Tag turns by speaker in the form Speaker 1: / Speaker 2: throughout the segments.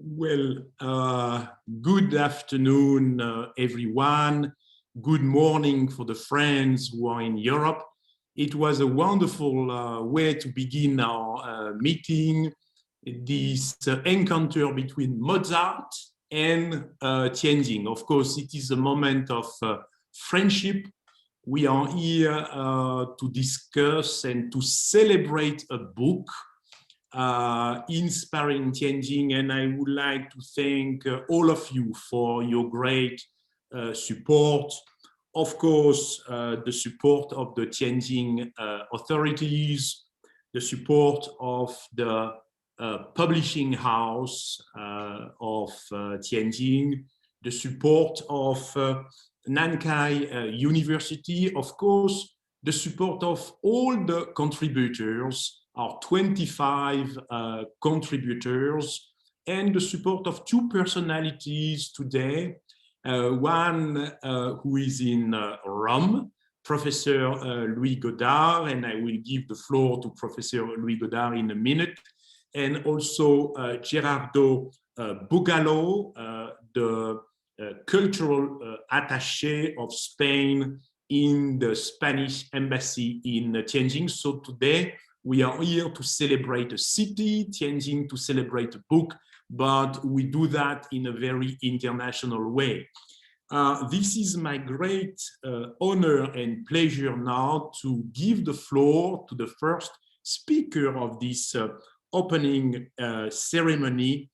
Speaker 1: Well, good afternoon, everyone. Good morning for the friends who are in Europe. It was a wonderful way to begin our meeting, this encounter between Mozart and Tianjin. Of course, it is a moment of friendship. We are here to discuss and to celebrate a book inspiring Tianjin, and I would like to thank all of you for your great support. Of course, the support of the Tianjin authorities, the support of the publishing house of Tianjin, the support of Nankai University, of course, the support of all the contributors, our 25 contributors, and the support of two personalities today. One who is in Rome, Professor Louis Godard, and I will give the floor to Professor Louis Godard in a minute, and also Gerardo Bugallo, the cultural attaché of Spain in the Spanish embassy in Tianjin. So today we are here to celebrate a city, Tianjin, to celebrate a book, but we do that in a very international way. This is my great honor and pleasure now to give the floor to the first speaker of this opening ceremony.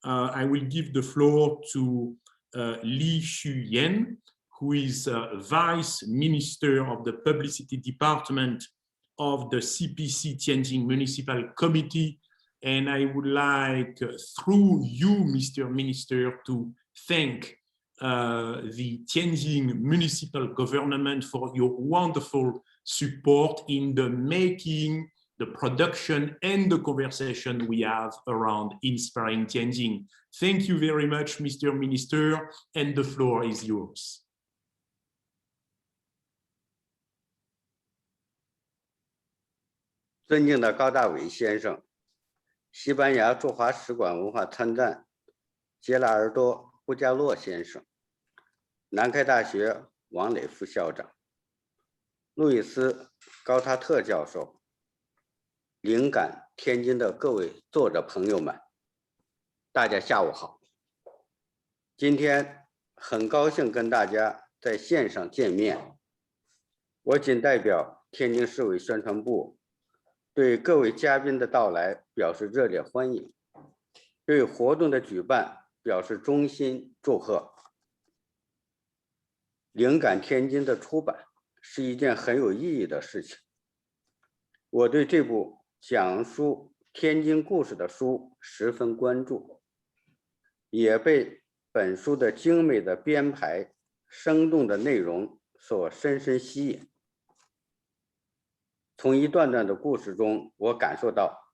Speaker 1: I will give the floor to Li Xuyen, who is Vice Minister of the Publicity Department of the CPC Tianjin Municipal Committee. And I would like, through you, Mr. Minister, to thank the Tianjin Municipal Government for your wonderful support in the making, the production, and the conversation we have around inspiring Tianjin. Thank you very much, Mr. Minister, and the floor is yours.
Speaker 2: 尊敬的高大伟先生，西班牙驻华使馆文化参赞杰拉尔多·布加洛先生，南开大学王磊副校长，路易斯·高塔特教授，灵感天津的各位作者朋友们，大家下午好。今天很高兴跟大家在线上见面，我仅代表天津市委宣传部对各位嘉宾的到来表示热烈欢迎，对活动的举办表示衷心祝贺。灵感天津的出版是一件很有意义的事情，我对这部讲述天津故事的书十分关注，也被本书的精美的编排、生动的内容所深深吸引。从一段段的故事中，我感受到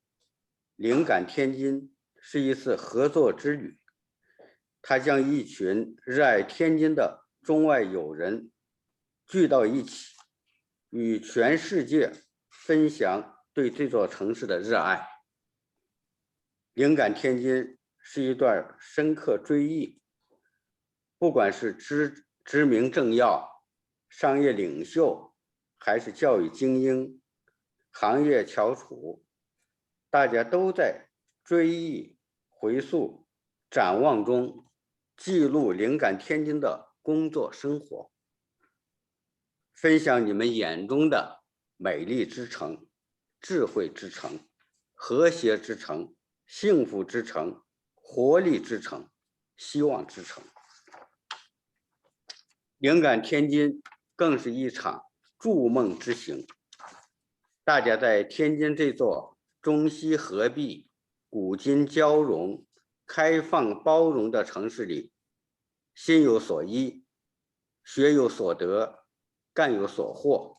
Speaker 2: 灵感天津是一次合作之旅，它将一群热爱天津的中外友人聚到一起，与全世界分享对这座城市的热爱。灵感天津是一段深刻追忆，不管是知名政要、商业领袖，还是教育精英、行业翘楚，大家都在追忆、回溯、展望中记录灵感天津的工作生活，分享你们眼中的美丽之城、智慧之城、和谐之城、幸福之城、活力之城、希望之城。灵感天津更是一场筑梦之行，大家在天津这座中西合璧、古今交融、开放包容的城市里，心有所依，学有所得，干有所获，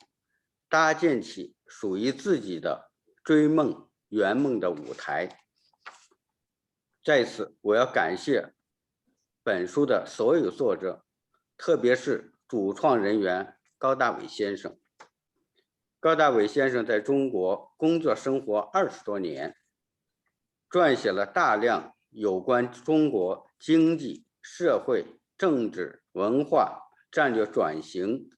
Speaker 2: 搭建起属于自己的追梦圆梦的舞台。在此，我要感谢本书的所有作者，特别是主创人员高大伟先生。高大伟先生在中国工作生活20多年，撰写了大量有关中国经济、社会、政治、文化战略转型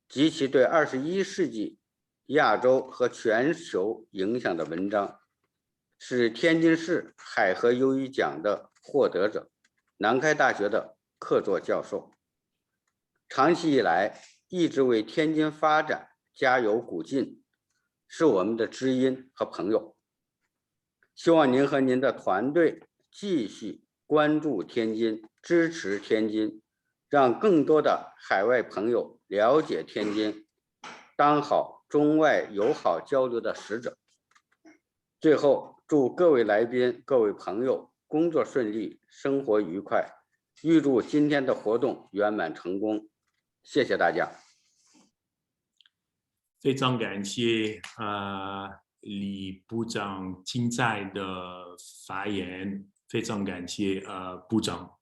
Speaker 2: 及其对21世纪亚洲和全球影响的文章，是天津市海河优异奖的获得者，南开大学的客座教授，长期以来一直为天津发展加油鼓劲，是我们的知音和朋友。希望您和您的团队继续关注天津，支持天津，让更多的海外朋友了解天津，当好中外友好交流的使者。最后，祝各位来宾、各位朋友工作顺利，生活愉快，预祝今天的活动圆满成功。谢谢大家。
Speaker 1: 非常感谢李部长精彩的发言，非常感谢部长。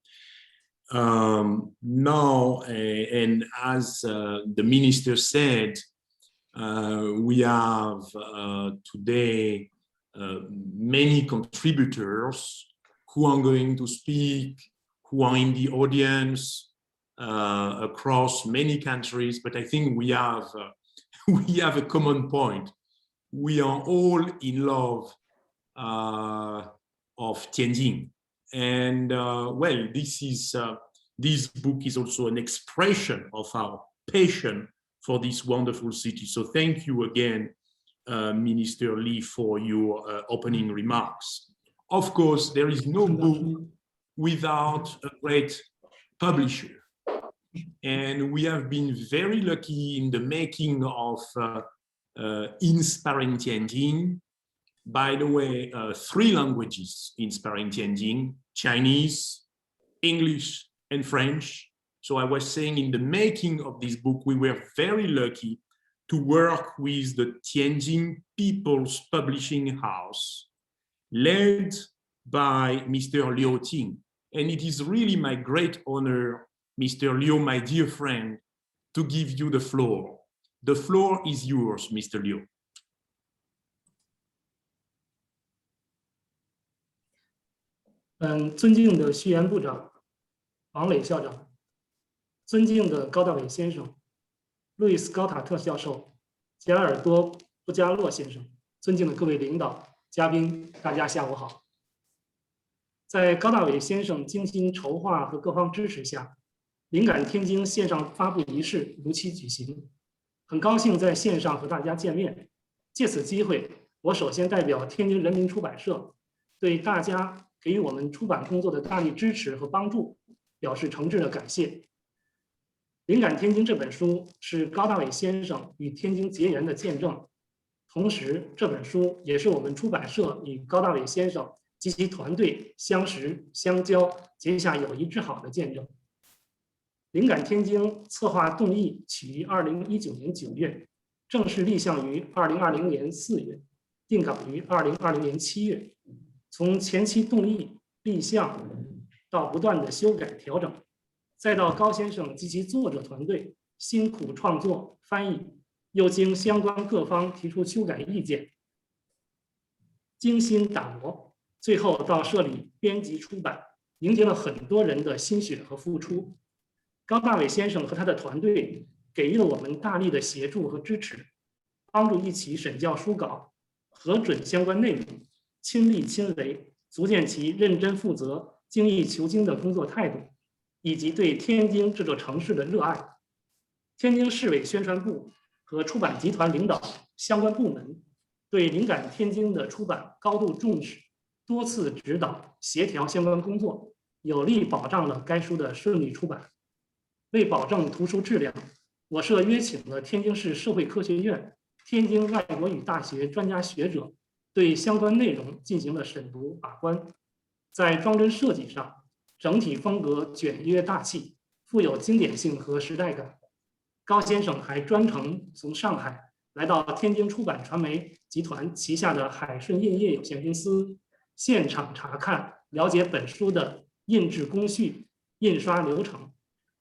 Speaker 1: Now, and as the minister said, we have today many contributors who are going to speak, who are in the audience across many countries, but I think we have a common point. We are all in love of Tianjin, and well, this book is also an expression of our passion for this wonderful city. So thank you again, Minister Li, for your opening remarks. Of course, there is no book without a great publisher. And we have been very lucky in the making of Inspiring Tianjin. By the way, 3 languages Inspiring Tianjin: Chinese, English, and French. So I was saying, in the making of this book, we were very lucky to work with the Tianjin People's Publishing House, led by Mr. Liu Ting. And it is really my great honor, Mr. Liu, my dear friend, to give you the floor. The floor is yours, Mr. Liu.
Speaker 3: 尊敬的徐岩部长、王磊校长，尊敬的高大伟先生、路易斯高塔特教授、贾尔多布加洛先生，尊敬的各位领导、嘉宾，大家下午好。在高大伟先生精心筹划和各方支持下，灵感天津线上发布仪式如期举行。很高兴在线上和大家见面。借此机会，我首先代表天津人民出版社，对大家给予我们出版工作的大力支持和帮助，表示诚挚的感谢。《灵感天津》这本书是高大伟先生与天津结缘的见证，同时这本书也是我们出版社与高大伟先生及其团队相识相交、结下友谊之好的见证。《灵感天津》策划动议起于2019年9月，正式立项于2020年4月，定稿于2020年7月。从前期动议、立项到不断的修改调整，再到高先生及其作者团队辛苦创作、翻译，又经相关各方提出修改意见，精心打磨，最后到设立编辑出版，凝结了很多人的心血和付出。高大伟先生和他的团队给予了我们大力的协助和支持，帮助一起审校书稿，核准相关内容，亲力亲为，足见其认真负责、精益求精的工作态度，以及对天津这座城市的热爱。天津市委宣传部和出版集团领导相关部门对灵感天津的出版高度重视，多次指导协调相关工作，有力保障了该书的顺利出版。为保证图书质量，我社约请了天津市社会科学院、天津外国语大学专家学者对相关内容进行了审读把关。在装帧设计上，整体风格简约大气，富有经典性和时代感。高先生还专程从上海来到天津出版传媒集团旗下的海顺印业有限公司，现场查看了解本书的印制工序、印刷流程，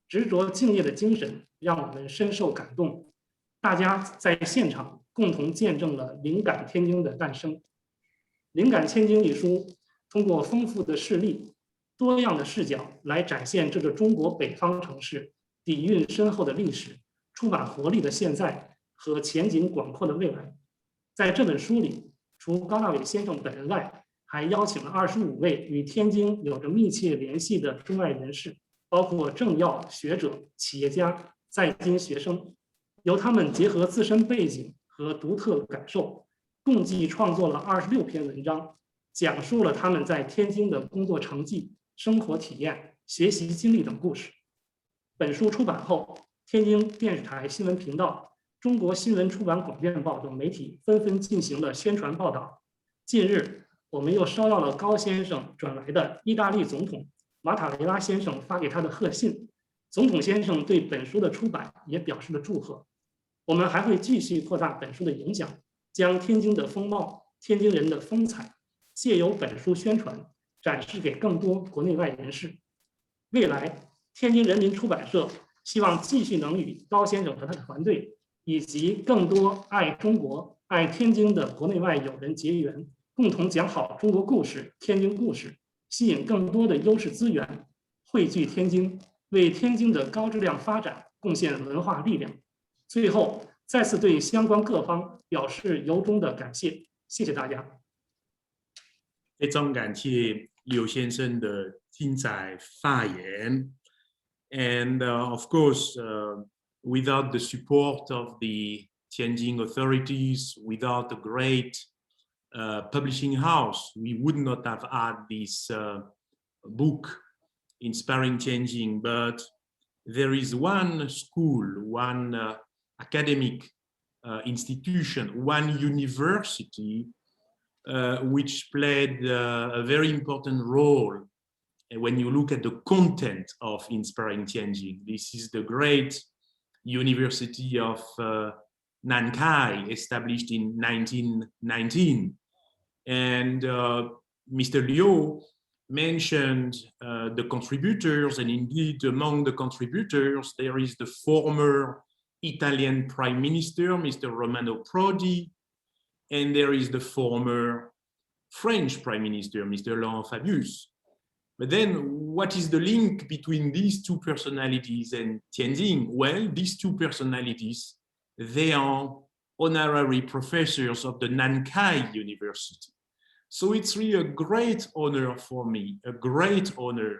Speaker 3: 执着敬业的精神让我们深受感动。大家在现场共同见证了《灵感天津》的诞生。《灵感天津》一书通过丰富的事例、多样的视角来展现这个中国北方城市底蕴深厚的历史、充满活力的现在和前景广阔的未来。在这本书里，除高大伟先生本人外，还邀请了25位与天津有着密切联系的中外人士，包括政要、学者、企业家、在京学生，由他们结合自身背景和独特感受，共计创作了26篇文章，讲述了他们在天津的工作成绩、生活体验、学习经历等故事。本书出版后，天津电视台新闻频道、中国新闻出版广电报等媒体纷纷进行了宣传报道。近日，我们又收到了高先生转来的意大利总统马塔雷拉先生发给他的贺信，总统先生对本书的出版也表示了祝贺。我们还会继续扩大本书的影响，将天津的风貌、天津人的风采，借由本书宣传，展示给更多国内外人士。未来，天津人民出版社希望继续能与高先生和他的团队，以及更多爱中国、爱天津的国内外友人结缘，共同讲好中国故事、天津故事，吸引更多的优势资源，汇聚天津，为天津的高质量发展贡献文化力量。最后，再次对相关各方表示由衷的感谢，谢谢大家。
Speaker 1: 非常感谢刘先生的精彩发言。And of course, without the support of the Tianjin authorities, without a great publishing house, we would not have had this book, Inspiring Tianjin. But there is one school, one academic institution, one university which played a very important role when you look at the content of Inspiring Tianjin. This is the great University of Nankai, established in 1919. And Mr. Liu mentioned the contributors, and indeed among the contributors, there is the former Italian Prime Minister, Mr. Romano Prodi, and there is the former French Prime Minister, Mr. Laurent Fabius. But then what is the link between these two personalities and Tianjin? Well, these two personalities, they are honorary professors of the Nankai University. So it's really a great honor for me, a great honor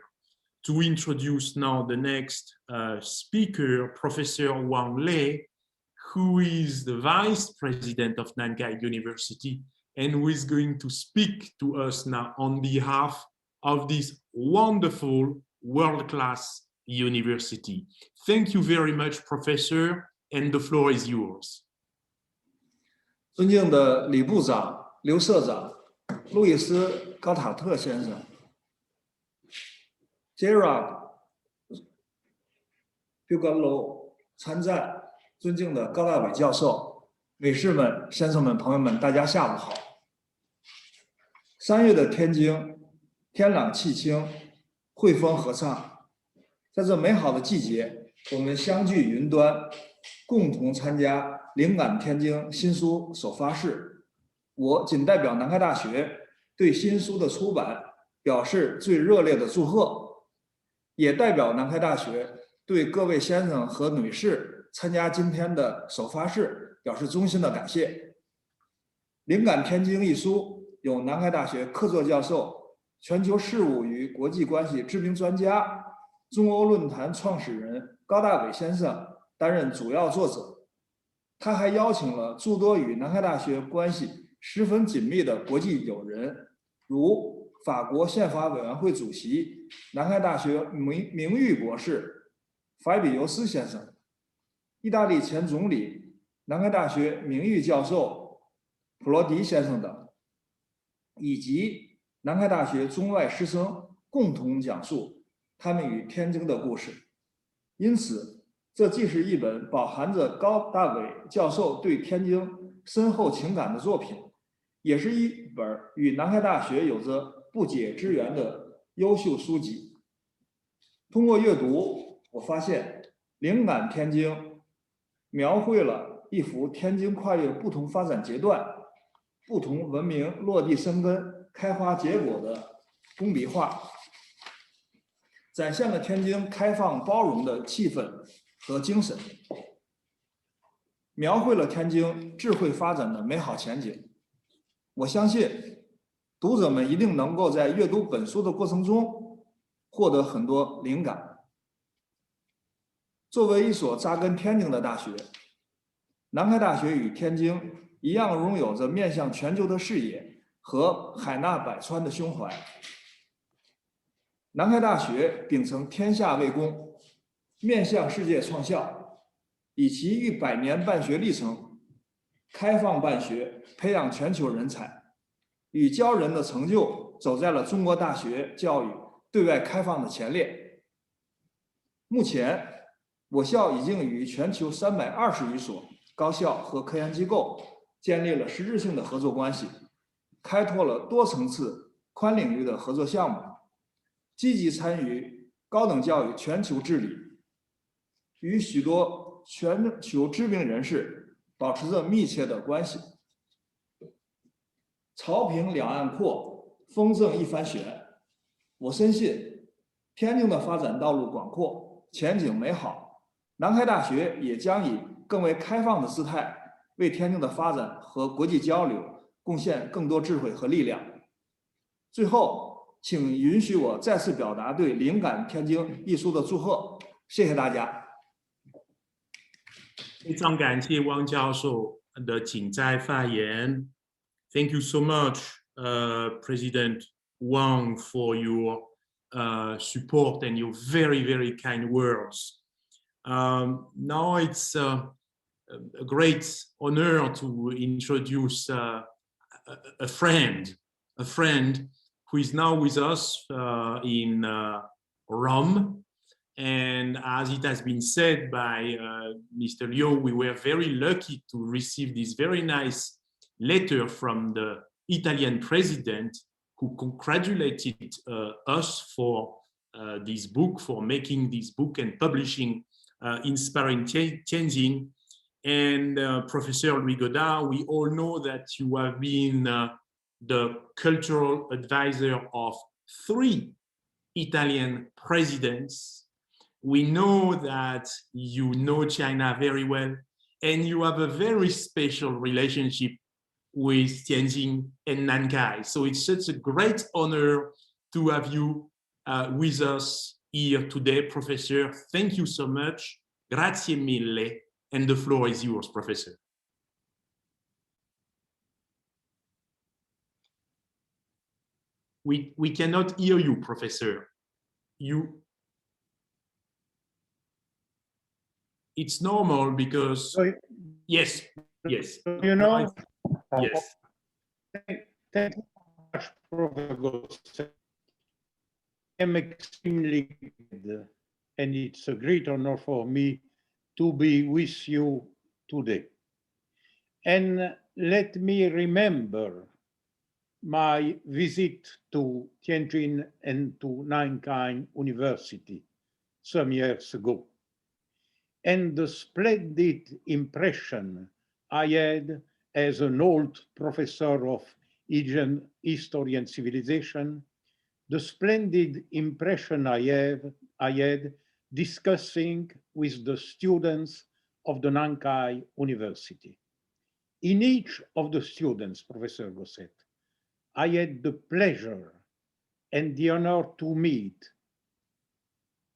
Speaker 1: to introduce now the next speaker, Professor Wang Lei, who is the Vice President of Nankai University and who is going to speak to us now on behalf of this wonderful world-class university. Thank you very much, Professor, and the floor is yours.
Speaker 4: 尊敬的李部长、刘社长、路易斯·高塔特先生、Gerard Bigelow 参赞，尊敬的高大伟教授、美士们、先生们、朋友们，大家下午好。3月的天津，天朗气清，惠风和畅。在这美好的季节，我们相聚云端，共同参加灵感天津新书首发式。我仅代表南开大学对新书的出版表示最热烈的祝贺，也代表南开大学对各位先生和女士参加今天的首发式表示衷心的感谢。灵感天津一书由南开大学客座教授、全球事务与国际关系知名专家、中欧论坛创始人高大伟先生担任主要作者。他还邀请了诸多与南开大学关系十分紧密的国际友人，如法国宪法委员会主席、南开大学名誉博士法比尤斯先生，意大利前总理、南开大学名誉教授普罗迪先生等，以及南开大学中外师生共同讲述他们与天津的故事。因此，这既是一本饱含着高大伟教授对天津深厚情感的作品，也是一本与南开大学有着不解之缘的优秀书籍。通过阅读，我发现灵感天津描绘了一幅天津跨越不同发展阶段、不同文明落地生根、开花结果的工笔画，展现了天津开放包容的气氛和精神，描绘了天津智慧发展的美好前景。我相信读者们一定能够在阅读本书的过程中获得很多灵感。作为一所扎根天津的大学，南开大学与天津一样拥有着面向全球的视野和海纳百川的胸怀。南开大学秉承天下为公，面向世界创校，以其100年办学历程，开放办学，培养全球人才，与骄人的成就走在了中国大学教育对外开放的前列。目前，我校已经与全球320余所高校和科研机构建立了实质性的合作关系，开拓了多层次、宽领域的合作项目，积极参与高等教育全球治理，与许多全球知名人士保持着密切的关系。潮平两岸阔，风正一帆悬。我深信，天津的发展道路广阔，前景美好。南开大学也将以更为开放的姿态，为天津的发展和国际交流贡献更多智慧和力量。最后，请允许我再次表达对《灵感天津》一书的祝贺，谢谢大家。
Speaker 1: 非常感谢汪教授的精彩发言。Thank you so much, President Wang, for your support and your very, very kind words. Now it's a great honor to introduce a friend who is now with us in Rome. And as it has been said by Mr. Liu, we were very lucky to receive this very nice letter from the Italian president, who congratulated us for this book, for making this book and publishing Inspiring Tianjin. And Professor Louis Godard, we all know that you have been the cultural advisor of 3 Italian presidents. We know that you know China very well, and you have a very special relationship with Tianjin and Nankai. So it's such a great honor to have you with us here today, Professor. Thank you so much. Grazie mille. And the floor is yours, Professor. We cannot hear you, Professor. It's normal because yes.
Speaker 5: You know,
Speaker 1: Yes.
Speaker 5: Thank you very much, Professor Gosset. I'm extremely glad, and it's a great honor for me to be with you today. And let me remember my visit to Tianjin and to Nankai University some years ago, and the splendid impression I had as an old professor of Asian history and civilization, the splendid impression I had discussing with the students of the Nankai University. In each of the students, Professor Gosset, I had the pleasure and the honor to meet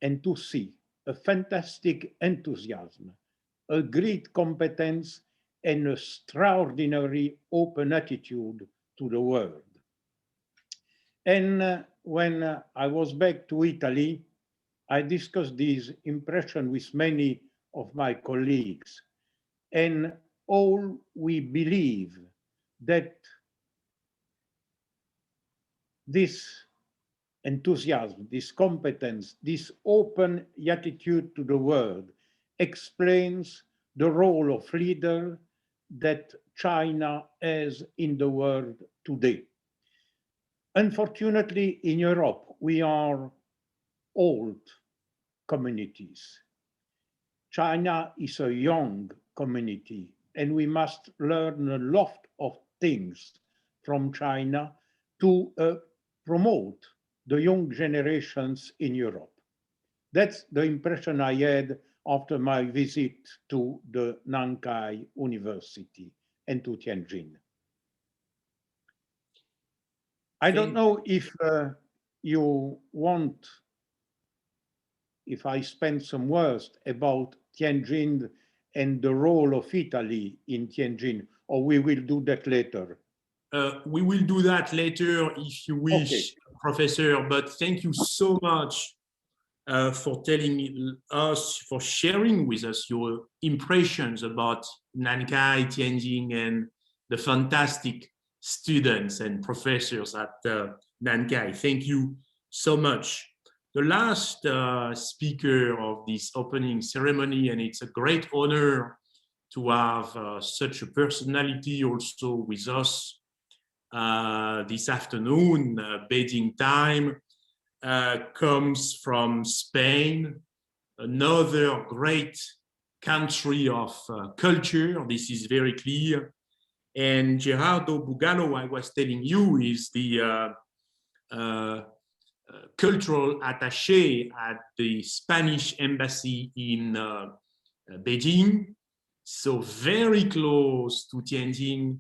Speaker 5: and to see a fantastic enthusiasm, a great competence, and an extraordinary open attitude to the world. And when I was back to Italy, I discussed this impression with many of my colleagues, and all we believe that this enthusiasm, this competence, this open attitude to the world explains the role of leader that China has in the world today. Unfortunately, in Europe, we are old communities. China is a young community, and we must learn a lot of things from China to promote the young generations in Europe. That's the impression I had after my visit to the Nankai University and to Tianjin. I don't know if you want, if I spend some words about Tianjin and the role of Italy in Tianjin, or we will do that later.
Speaker 1: We will do that later if you wish, okay, Professor, but thank you so much for telling us, for sharing with us your impressions about Nankai, Tianjin, and the fantastic students and professors at Nankai. Thank you so much. The last speaker of this opening ceremony, and it's a great honor to have such a personality also with us this afternoon, Beijing time, comes from Spain, another great country of culture. This is very clear. And Gerardo Bugallo, I was telling you, is the cultural attaché at the Spanish embassy in Beijing, so very close to Tianjin.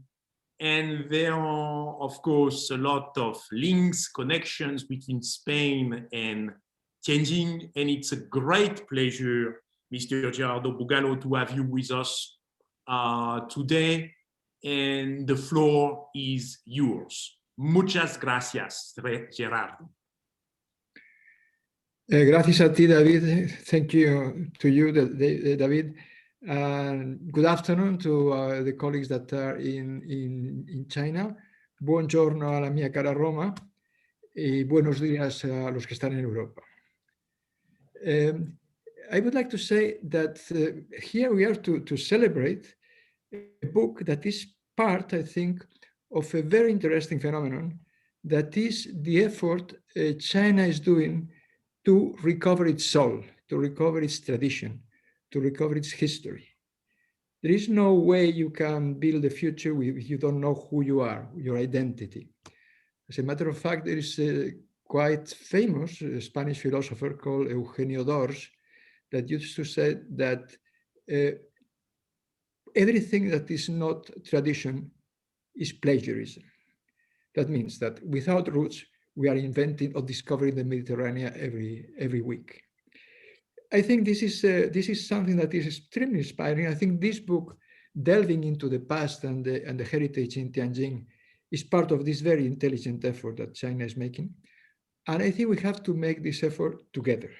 Speaker 1: And there are, of course, a lot of links, connections between Spain and Tianjin. And it's a great pleasure, Mr. Gerardo Bugallo, to have you with us today. And the floor is yours. Muchas gracias, Gerardo.
Speaker 6: Gracias a ti, David. Thank you to you, David. Good afternoon to the colleagues that are in China. Buongiorno alla mia cara Roma y buenos días a los que están en Europa. I would like to say that here we are to celebrate a book that is part, I think, of a very interesting phenomenon that is the effort China is doing to recover its soul, to recover its tradition, to recover its history. There is no way you can build a future if you don't know who you are, your identity. As a matter of fact, there is a quite famous Spanish philosopher called Eugenio d'Ors that used to say that everything that is not tradition is plagiarism. That means that without roots, we are inventing or discovering the Mediterranean every week. I think this is something that is extremely inspiring. I think this book, delving into the past and the heritage in Tianjin, is part of this very intelligent effort that China is making. And I think we have to make this effort together.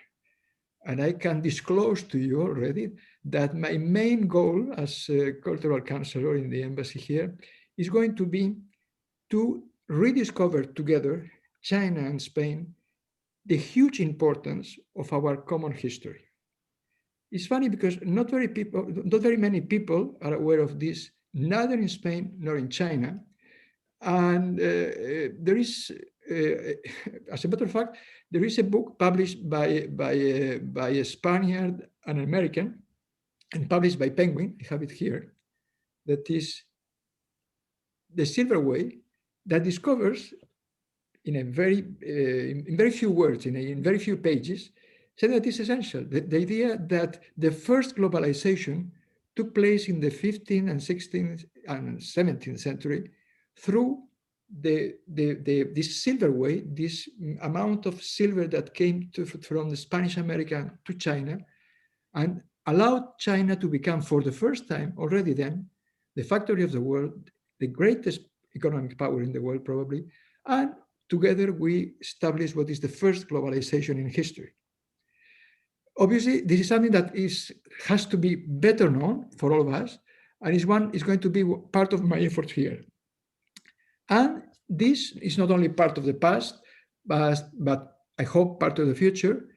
Speaker 6: And I can disclose to you already that my main goal as a cultural counselor in the embassy here is going to be to rediscover together, China and Spain, the huge importance of our common history. It's funny because not very many people are aware of this, neither in Spain nor in China. And there is, as a matter of fact, there is a book published by a Spaniard and an American, and published by Penguin. I have it here. That is The Silver Way, that discovers in very few words, in very few pages, say that is essential. The idea that the first globalization took place in the 15th and 16th and 17th century through this silver way, this amount of silver that came from the Spanish American to China, and allowed China to become, for the first time already then, the factory of the world, the greatest economic power in the world probably, and together we established what is the first globalization in history. Obviously, this is something that has to be better known for all of us, and is going to be part of my effort here. And this is not only part of the past, but I hope part of the future,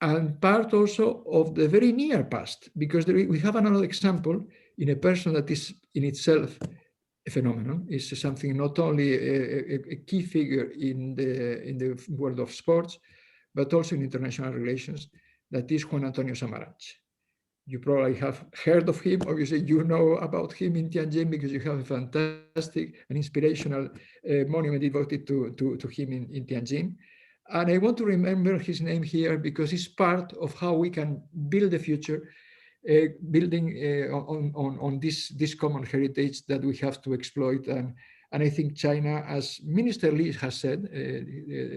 Speaker 6: and part also of the very near past, because we have another example in a person that is in itself a phenomenon. Is something not only a key figure in the world of sports, but also in international relations. That is Juan Antonio Samaranch. You probably have heard of him. Obviously, you know about him in Tianjin because you have a fantastic and inspirational monument devoted to him in Tianjin. And I want to remember his name here because it's part of how we can build the future, building on this common heritage that we have to exploit. And I think China, as Minister Li has said,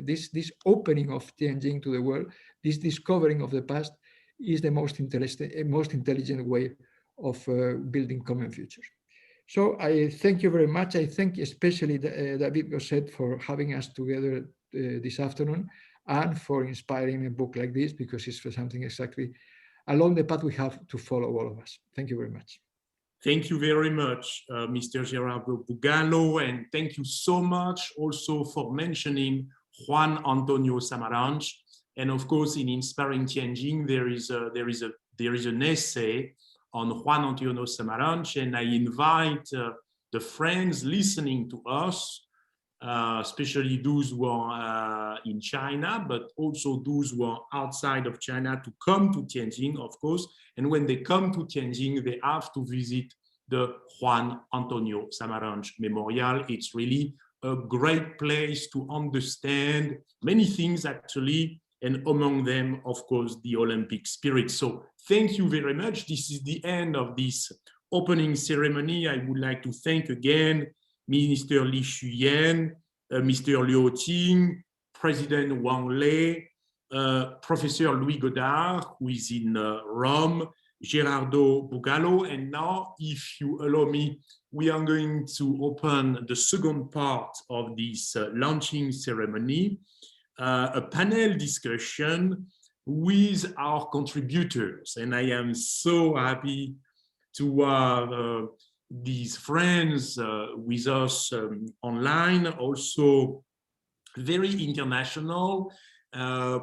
Speaker 6: this opening of Tianjin to the world, this discovering of the past, is the most intelligent way of building common futures. So I thank you very much. I thank especially David Gosset for having us together this afternoon and for inspiring a book like this, because it's for something exactly along the path we have to follow, all of us. Thank you very much.
Speaker 1: Thank you very much, Mr. Gerardo Bugallo, and thank you so much also for mentioning Juan Antonio Samaranch. And of course, in Inspiring Tianjin, there is an essay on Juan Antonio Samaranch, and I invite the friends listening to us, especially those who are in China, but also those who are outside of China, to come to Tianjin, of course. And when they come to Tianjin, they have to visit the Juan Antonio Samaranch Memorial. It's really a great place to understand many things, actually, and among them, of course, the Olympic spirit. So thank you very much. This is the end of this opening ceremony. I would like to thank again Minister Li Shuyan, Mr. Liu Ting, President Wang Lei, Professor Louis Godard, who is in Rome, Gerardo Bugallo. And now, if you allow me, we are going to open the second part of this launching ceremony, a panel discussion with our contributors. And I am so happy to have these friends with us online, also very international.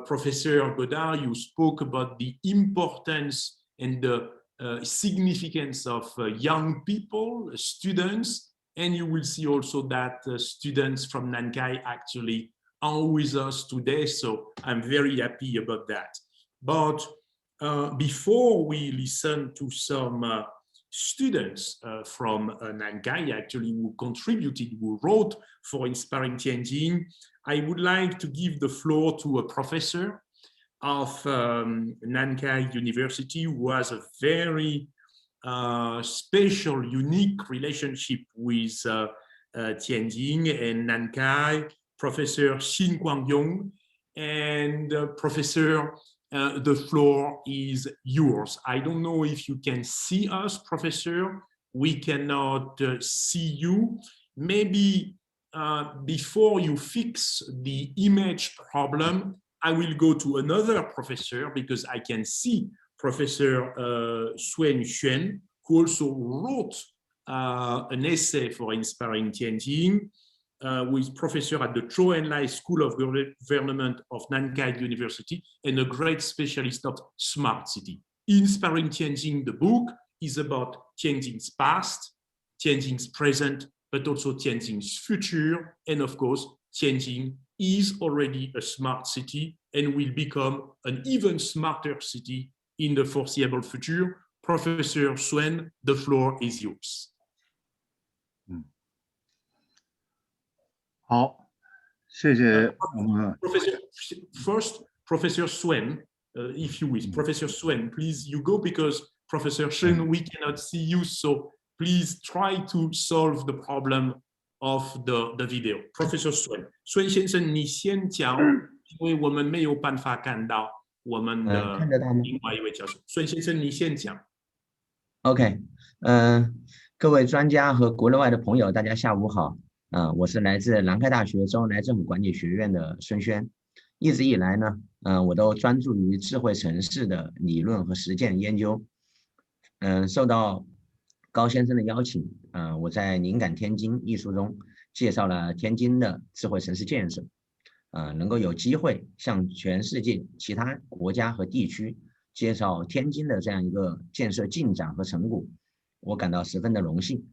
Speaker 1: Professor Godard, you spoke about the importance and the significance of young people, students, and you will see also that students from Nankai actually are with us today, so I'm very happy about that. But before we listen to some students from Nankai, actually, who contributed, who wrote for Inspiring Tianjin, I would like to give the floor to a professor of Nankai University who has a very special, unique relationship with Tianjin and Nankai, Professor Xin Guangyong. And Professor, the floor is yours. I don't know if you can see us, Professor. We cannot see you. Maybe before you fix the image problem, I will go to another professor, because I can see Professor Suen Xuan, who also wrote an essay for Inspiring Tianjin, who is professor at the Zhou Enlai School of Government of Nankai University and a great specialist of smart city. Inspiring Tianjin, the book, is about Tianjin's past, Tianjin's present, but also Tianjin's future. And of course, Tianjin is already a smart city and will become an even smarter city in the foreseeable future. Professor Suen, the floor is yours.
Speaker 7: 好，谢谢我们。
Speaker 1: Professor Suen, if you wish, Professor Suen, please you go, because Professor Shen, we cannot see you, so please try to solve the problem of the video. Professor Suen, 孙先生，你先讲，因为我们没有办法看到我们的另外一位教授。孙先生，你先讲。
Speaker 8: OK， 各位专家和国内外的朋友，大家下午好。我是来自南开大学周恩来政府管理学院的孙轩。一直以来呢，我都专注于智慧城市的理论和实践研究。受到高先生的邀请，我在《灵感天津》一书中介绍了天津的智慧城市建设。能够有机会向全世界其他国家和地区介绍天津的这样一个建设进展和成果，我感到十分的荣幸。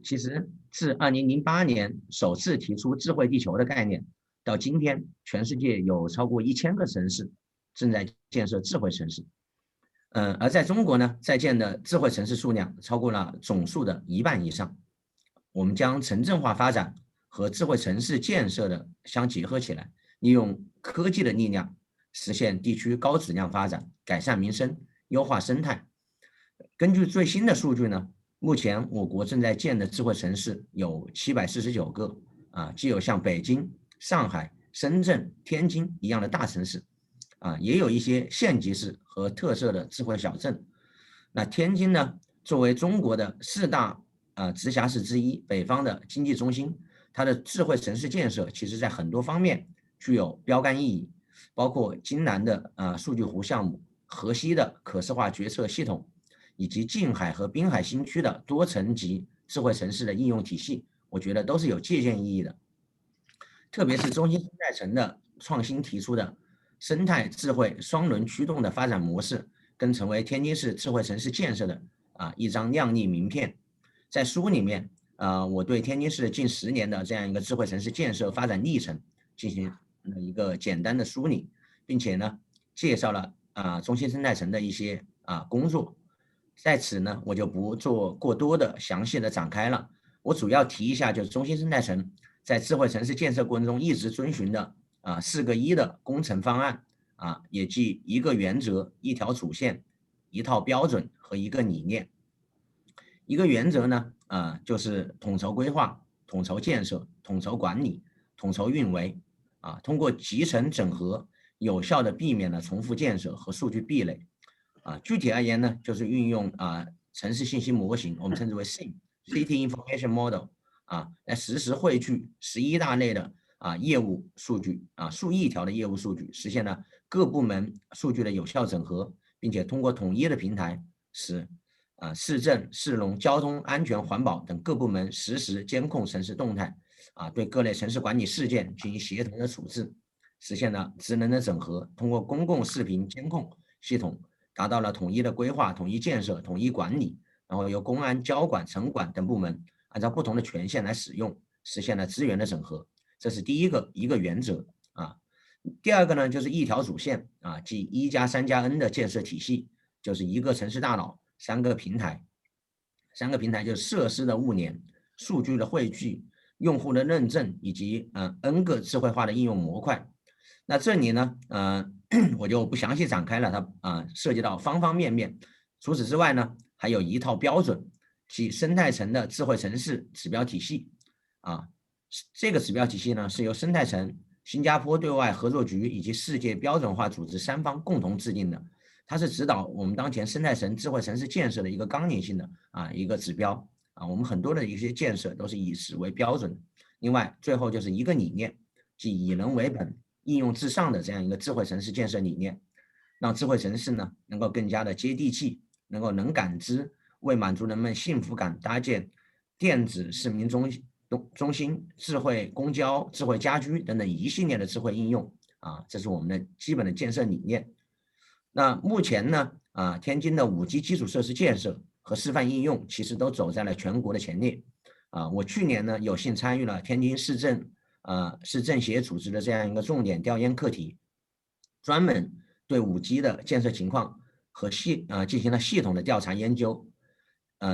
Speaker 8: 其实自2008年首次提出智慧地球的概念，到今天，全世界有超过1000个城市正在建设智慧城市。而在中国呢，在建的智慧城市数量超过了总数的1半以上。我们将城镇化发展和智慧城市建设的相结合起来，利用科技的力量，实现地区高质量发展，改善民生，优化生态。根据最新的数据呢，目前我国正在建的智慧城市有749个既有像北京、上海、深圳、天津一样的大城市也有一些县级市和特色的智慧小镇。那天津呢，作为中国的4大直辖市之一，北方的经济中心，它的智慧城市建设其实在很多方面具有标杆意义，包括京南的数据湖项目、河西的可视化决策系统，以及近海和滨海新区的多层级智慧城市的应用体系，我觉得都是有借鉴意义的。特别是中心生态城的创新提出的生态智慧双轮驱动的发展模式，更成为天津市智慧城市建设的一张亮丽名片。在书里面我对天津市近10年的这样一个智慧城市建设发展历程进行了一个简单的梳理，并且呢介绍了中心生态城的一些工作。在此呢我就不做过多的详细的展开了，我主要提一下就是中心生态城在智慧城市建设过程中一直遵循的4个1的工程方案也即1个原则、1条主线、1套标准和1个理念。1个原则呢就是统筹规划、统筹建设、统筹管理、统筹运维通过集成整合，有效的避免了重复建设和数据壁垒具体而言呢，就是运用城市信息模型，我们称之为 City Information Model 来实时汇聚11大类的业务数据数亿条的业务数据，实现了各部门数据的有效整合，并且通过统一的平台，使市政、市容、交通、安全、环保等各部门实时监控城市动态对各类城市管理事件进行协同的处置，实现了职能的整合，通过公共视频监控系统达到了统一的规划、统一建设、统一管理，然后由公安、交管、城管等部门按照不同的权限来使用，实现了资源的整合。这是第一个1个原则第二个呢，就是1条主线即1+3+N 的建设体系，就是1个城市大脑、3个平台。3个平台就是设施的物联、数据的汇聚、用户的认证以及N 个智慧化的应用模块。那这里呢我就不详细展开了，它涉及到方方面面。除此之外呢，还有1套标准，即生态城的智慧城市指标体系这个指标体系呢是由生态城、新加坡对外合作局以及世界标准化组织3方共同制定的，它是指导我们当前生态城智慧城市建设的一个纲领性的一个指标我们很多的一些建设都是以此为标准。另外最后就是1个理念，即以人为本、应用至上的这样一个智慧城市建设理念，让智慧城市呢能够更加的接地气，能感知，为满足人们幸福感搭建电子市民中心、智慧公交、智慧家居等等一系列的智慧应用这是我们的基本的建设理念。那目前呢天津的5G 基础设施建设和示范应用其实都走在了全国的前列我去年呢有幸参与了天津市政协组织的这样一个重点调研课题，专门对5G 的建设情况和进行了系统的调查研究。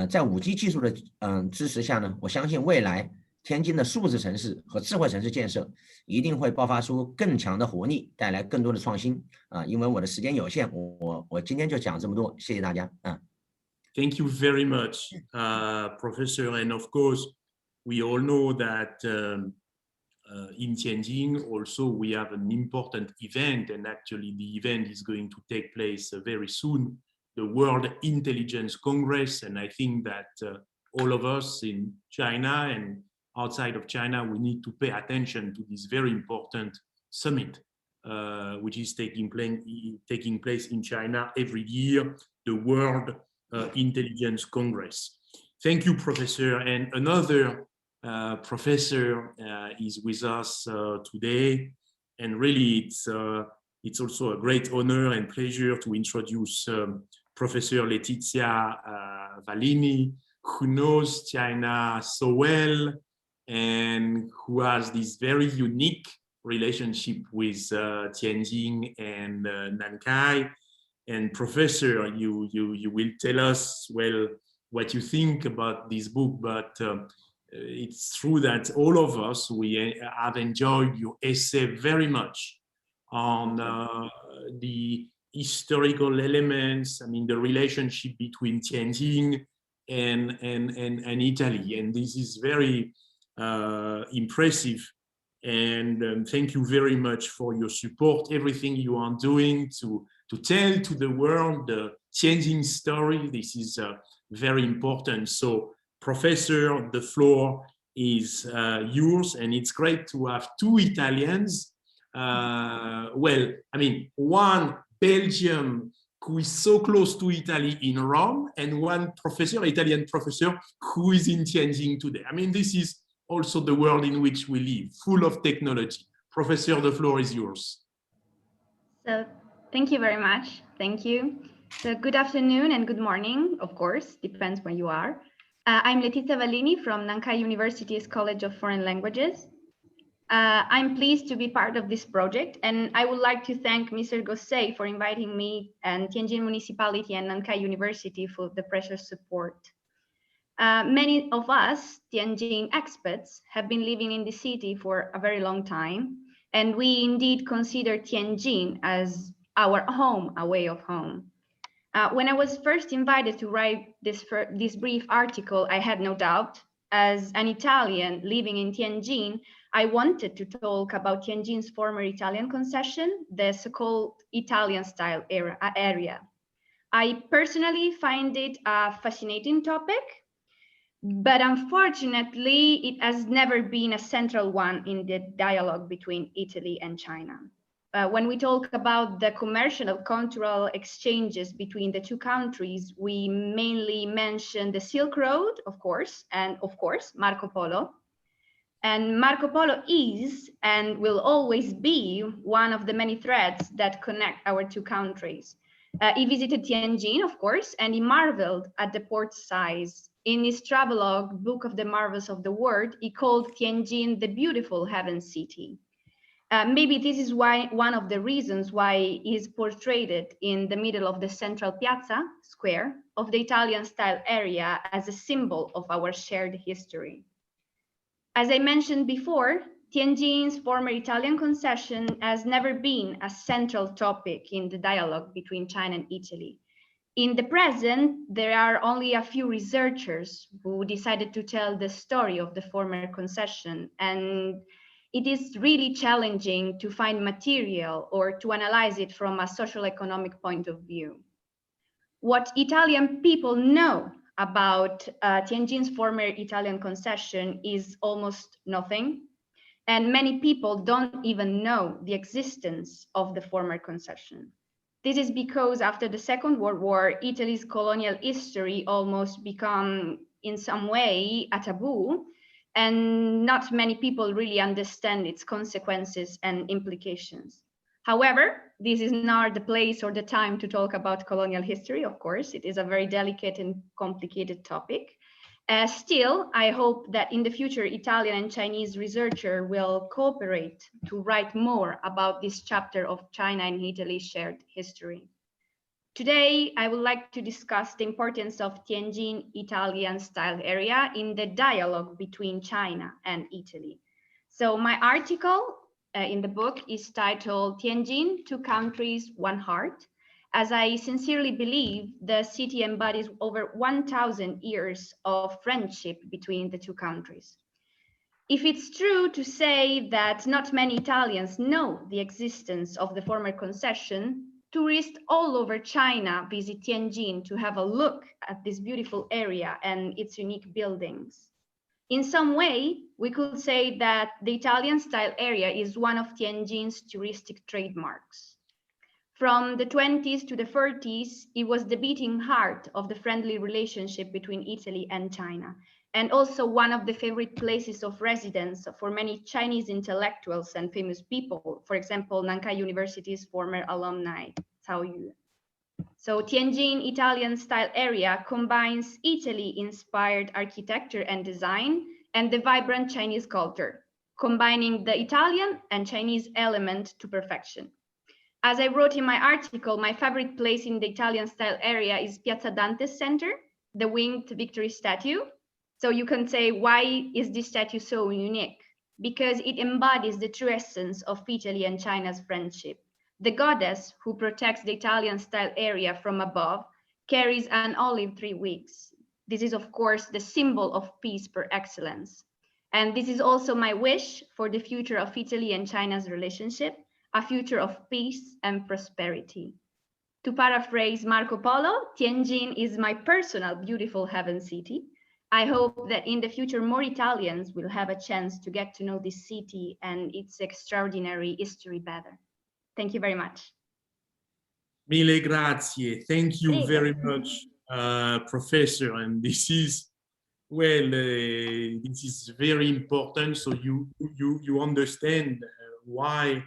Speaker 8: 在5G 技术的支持下呢，我相信未来天津的数字城市和智慧城市建设一定会爆发出更强的活力，带来更多的创新因为我的时间有限，我今天就讲这么多，谢谢大家
Speaker 1: Thank you very much, Professor. And of course, we all know that in Tianjin also we have an important event, and actually the event is going to take place very soon, the World Intelligence Congress. And I think that all of us in China and outside of China, we need to pay attention to this very important summit, which is taking place in China every year, the World Intelligence Congress. Thank you, Professor. And another professor is with us today, and really it's also a great honor and pleasure to introduce Professor Letizia Vallini, who knows China so well and who has this very unique relationship with Tianjin and Nankai. And Professor, you will tell us, well, what you think about this book, but it's true that all of us, we have enjoyed your essay very much on the historical elements, I mean, the relationship between Tianjin and Italy. And this is very impressive. And thank you very much for your support, everything you are doing to tell to the world the Tianjin story. This is very important. So, Professor, the floor is yours, and it's great to have two Italians. Well, I mean, one Belgium who is so close to Italy in Rome, and one professor, Italian professor, who is in Tianjin today. I mean, this is also the world in which we live, full of technology. Professor, the floor is yours.
Speaker 9: So, thank you very much. Thank you. So, good afternoon and good morning, of course, depends where you are. I'm Letizia Vallini from Nankai University's College of Foreign Languages. I'm pleased to be part of this project, and I would like to thank Mr. Gosset for inviting me and Tianjin Municipality and Nankai University for the precious support. Many of us, Tianjin expats, have been living in the city for a very long time, and we indeed consider Tianjin as our home, a way of home. When I was first invited to write this brief article, I had no doubt. As an Italian living in Tianjin, I wanted to talk about Tianjin's former Italian concession, the so-called Italian-style area. I personally find it a fascinating topic, but unfortunately, it has never been a central one in the dialogue between Italy and China. When we talk about the commercial and cultural exchanges between the two countries, we mainly mention the Silk Road, of course, and of course, Marco Polo. And Marco Polo is and will always be one of the many threads that connect our two countries. He visited Tianjin, of course, and he marveled at the port size. In his travelogue, Book of the Marvels of the World, he called Tianjin the beautiful heaven city. Maybe this is one of the reasons why he's portrayed in the middle of the central piazza square of the Italian-style area as a symbol of our shared history. As I mentioned before, Tianjin's former Italian concession has never been a central topic in the dialogue between China and Italy. In the present, there are only a few researchers who decided to tell the story of the former concession, and it is really challenging to find material or to analyze it from a social economic point of view. What Italian people know about Tianjin's former Italian concession is almost nothing, and many people don't even know the existence of the former concession. This is because after the Second World War, Italy's colonial history almost became, in some way, a taboo, and not many people really understand its consequences and implications. However, this is not the place or the time to talk about colonial history, of course. It is a very delicate and complicated topic. Still, I hope that in the future, Italian and Chinese researchers will cooperate to write more about this chapter of China and Italy's shared history. Today, I would like to discuss the importance of Tianjin Italian-style area in the dialogue between China and Italy. So my article in the book is titled Tianjin, Two Countries, One Heart, as I sincerely believe the city embodies over 1,000 years of friendship between the two countries. If it's true to say that not many Italians know the existence of the former concession, tourists all over China visit Tianjin to have a look at this beautiful area and its unique buildings. In some way, we could say that the Italian-style area is one of Tianjin's touristic trademarks. From the 20s to the 30s, it was the beating heart of the friendly relationship between Italy and China, and also one of the favorite places of residence for many Chinese intellectuals and famous people, for example, Nankai University's former alumni, Cao Yu. So Tianjin Italian-style area combines Italy-inspired architecture and design and the vibrant Chinese culture, combining the Italian and Chinese element to perfection. As I wrote in my article, my favorite place in the Italian-style area is Piazza Dante's Center, the winged victory statue. So you can say, why is this statue so unique? Because it embodies the true essence of Italy and China's friendship. The goddess who protects the Italian-style area from above carries an olive 3 weeks. This is, of course, the symbol of peace per excellence. And this is also my wish for the future of Italy and China's relationship, a future of peace and prosperity. To paraphrase Marco Polo, Tianjin is my personal beautiful heaven city. I hope that in the future, more Italians will have a chance to get to know this city and its extraordinary history better. Thank you very much.
Speaker 1: Mille grazie. Thank you
Speaker 9: Prego.
Speaker 1: very much, Professor. And this is, well, this is very important. So you understand why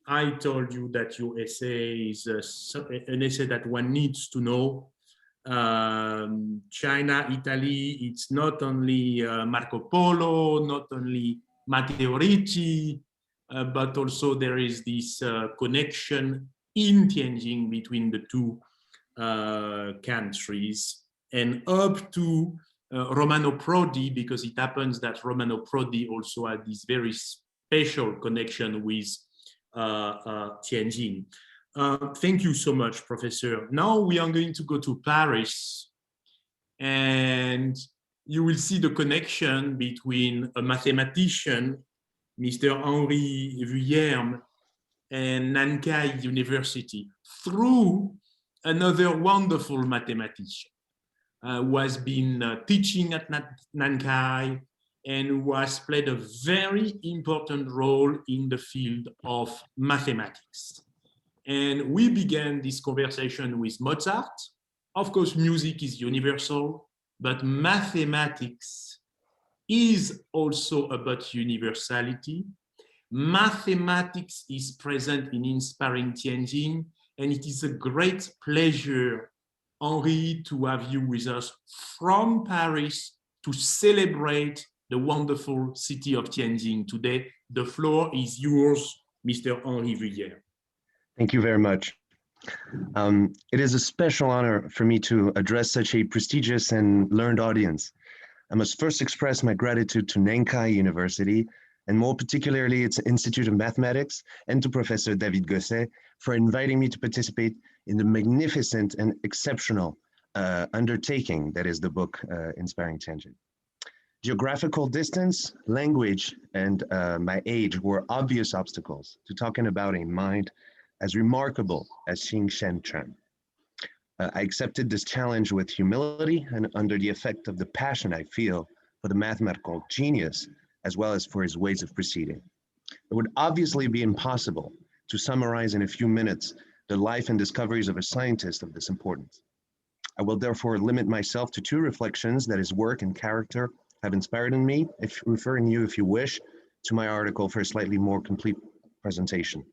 Speaker 1: I told you that your essay is an essay that one needs to know. China, Italy, it's not only Marco Polo, not only Matteo Ricci, but also there is this connection in Tianjin between the two countries, and up to Romano Prodi, because it happens that Romano Prodi also had this very special connection with Tianjin. Thank you so much, Professor. Now we are going to go to Paris, and you will see the connection between a mathematician, Mr. Henri Vuillerme, and Nankai University through another wonderful mathematician who has been teaching at Nankai and who has played a very important role in the field of mathematics. And we began this conversation with Mozart. Of course, music is universal, but mathematics is also about universality. Mathematics is present in Inspiring Tianjin, and it is a great pleasure, Henri, to have you with us from Paris to celebrate the wonderful city of Tianjin today. The floor is yours, Mr. Henri Vuillerme.
Speaker 10: Thank you very much. It is a special honor for me to address such a prestigious and learned audience. I must first express my gratitude to Nankai University, and more particularly its Institute of Mathematics, and to Professor David Gosset for inviting me to participate in the magnificent and exceptional undertaking that is the book Inspiring Tianjin. Geographical distance, language, and my age were obvious obstacles to talking about a mind as remarkable as Xing Shen Chen. I accepted this challenge with humility and under the effect of the passion I feel for the mathematical genius, as well as for his ways of proceeding. It would obviously be impossible to summarize in a few minutes the life and discoveries of a scientist of this importance. I will therefore limit myself to two reflections that his work and character have inspired in me, referring you, if you wish, to my article for a slightly more complete presentation.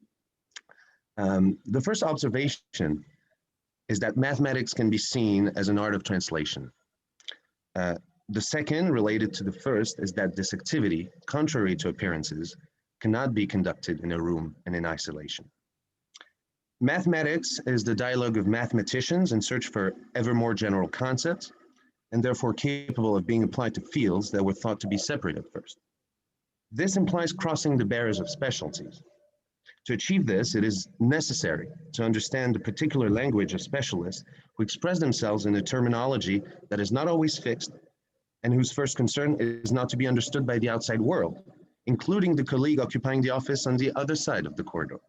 Speaker 10: The first observation is that mathematics can be seen as an art of translation. The second, related to the first, is that this activity, contrary to appearances, cannot be conducted in a room and in isolation. Mathematics is the dialogue of mathematicians in search for ever more general concepts, and therefore capable of being applied to fields that were thought to be separate at first. This implies crossing the barriers of specialties. To achieve this, it is necessary to understand the particular language of specialists who express themselves in a terminology that is not always fixed and whose first concern is not to be understood by the outside world, including the colleague occupying the office on the other side of the corridor.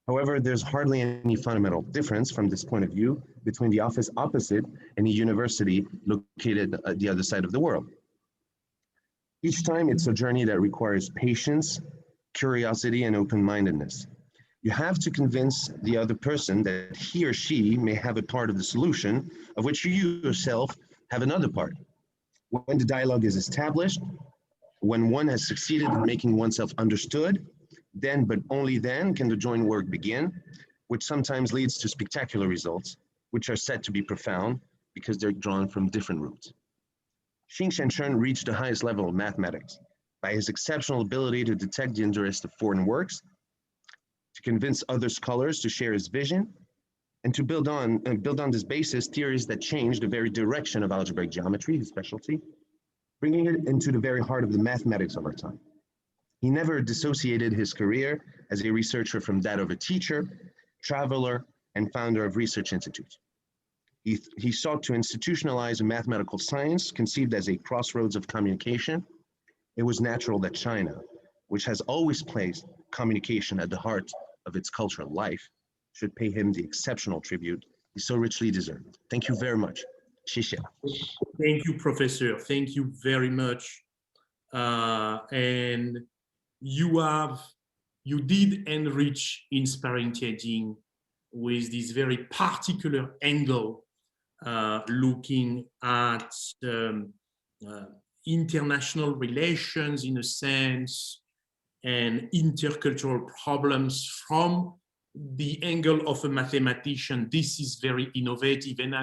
Speaker 10: However, there's hardly any fundamental difference from this point of view between the office opposite and a university located at the other side of the world. Each time it's a journey that requires patience, curiosity, and open-mindedness. You have to convince the other person that he or she may have a part of the solution of which you yourself have another part. When the dialogue is established, when one has succeeded in making oneself understood, then, but only then, can the joint work begin, which sometimes leads to spectacular results, which are said to be profound because they're drawn from different roots. Xing Shen reached the highest level of mathematics by his exceptional ability to detect the interest of foreign works, to convince other scholars to share his vision, and to build on this basis theories that changed the very direction of algebraic geometry, his specialty, bringing it into the very heart of the mathematics of our time. He never dissociated his career as a researcher from that of a teacher, traveler, and founder of research institutes. He sought to institutionalize a mathematical science conceived as a crossroads of communication. It was natural that China, which has always placed communication at the heart of its cultural life, should pay him the exceptional tribute he so richly deserved. Thank you very much. 谢谢.
Speaker 1: Thank you, Professor. Thank you very much. And you did enrich Inspiring Tianjin with this very particular angle, looking at international relations in a sense and intercultural problems from the angle of a mathematician. This is very innovative, and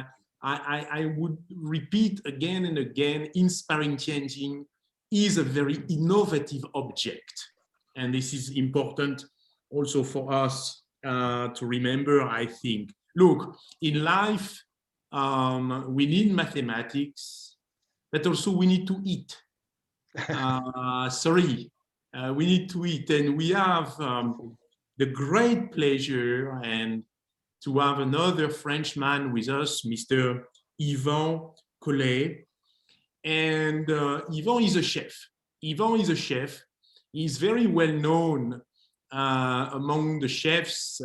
Speaker 1: I would repeat again and again, Inspiring Tianjin is a very innovative object, and this is important also for us to remember, I think. Look, in life, we need mathematics, but also we need to eat. We need to eat, and we have the great pleasure and to have another Frenchman with us, Mr. Yvan Collet. And Yvan is a chef. Yvan is a chef. He's very well known among the chefs,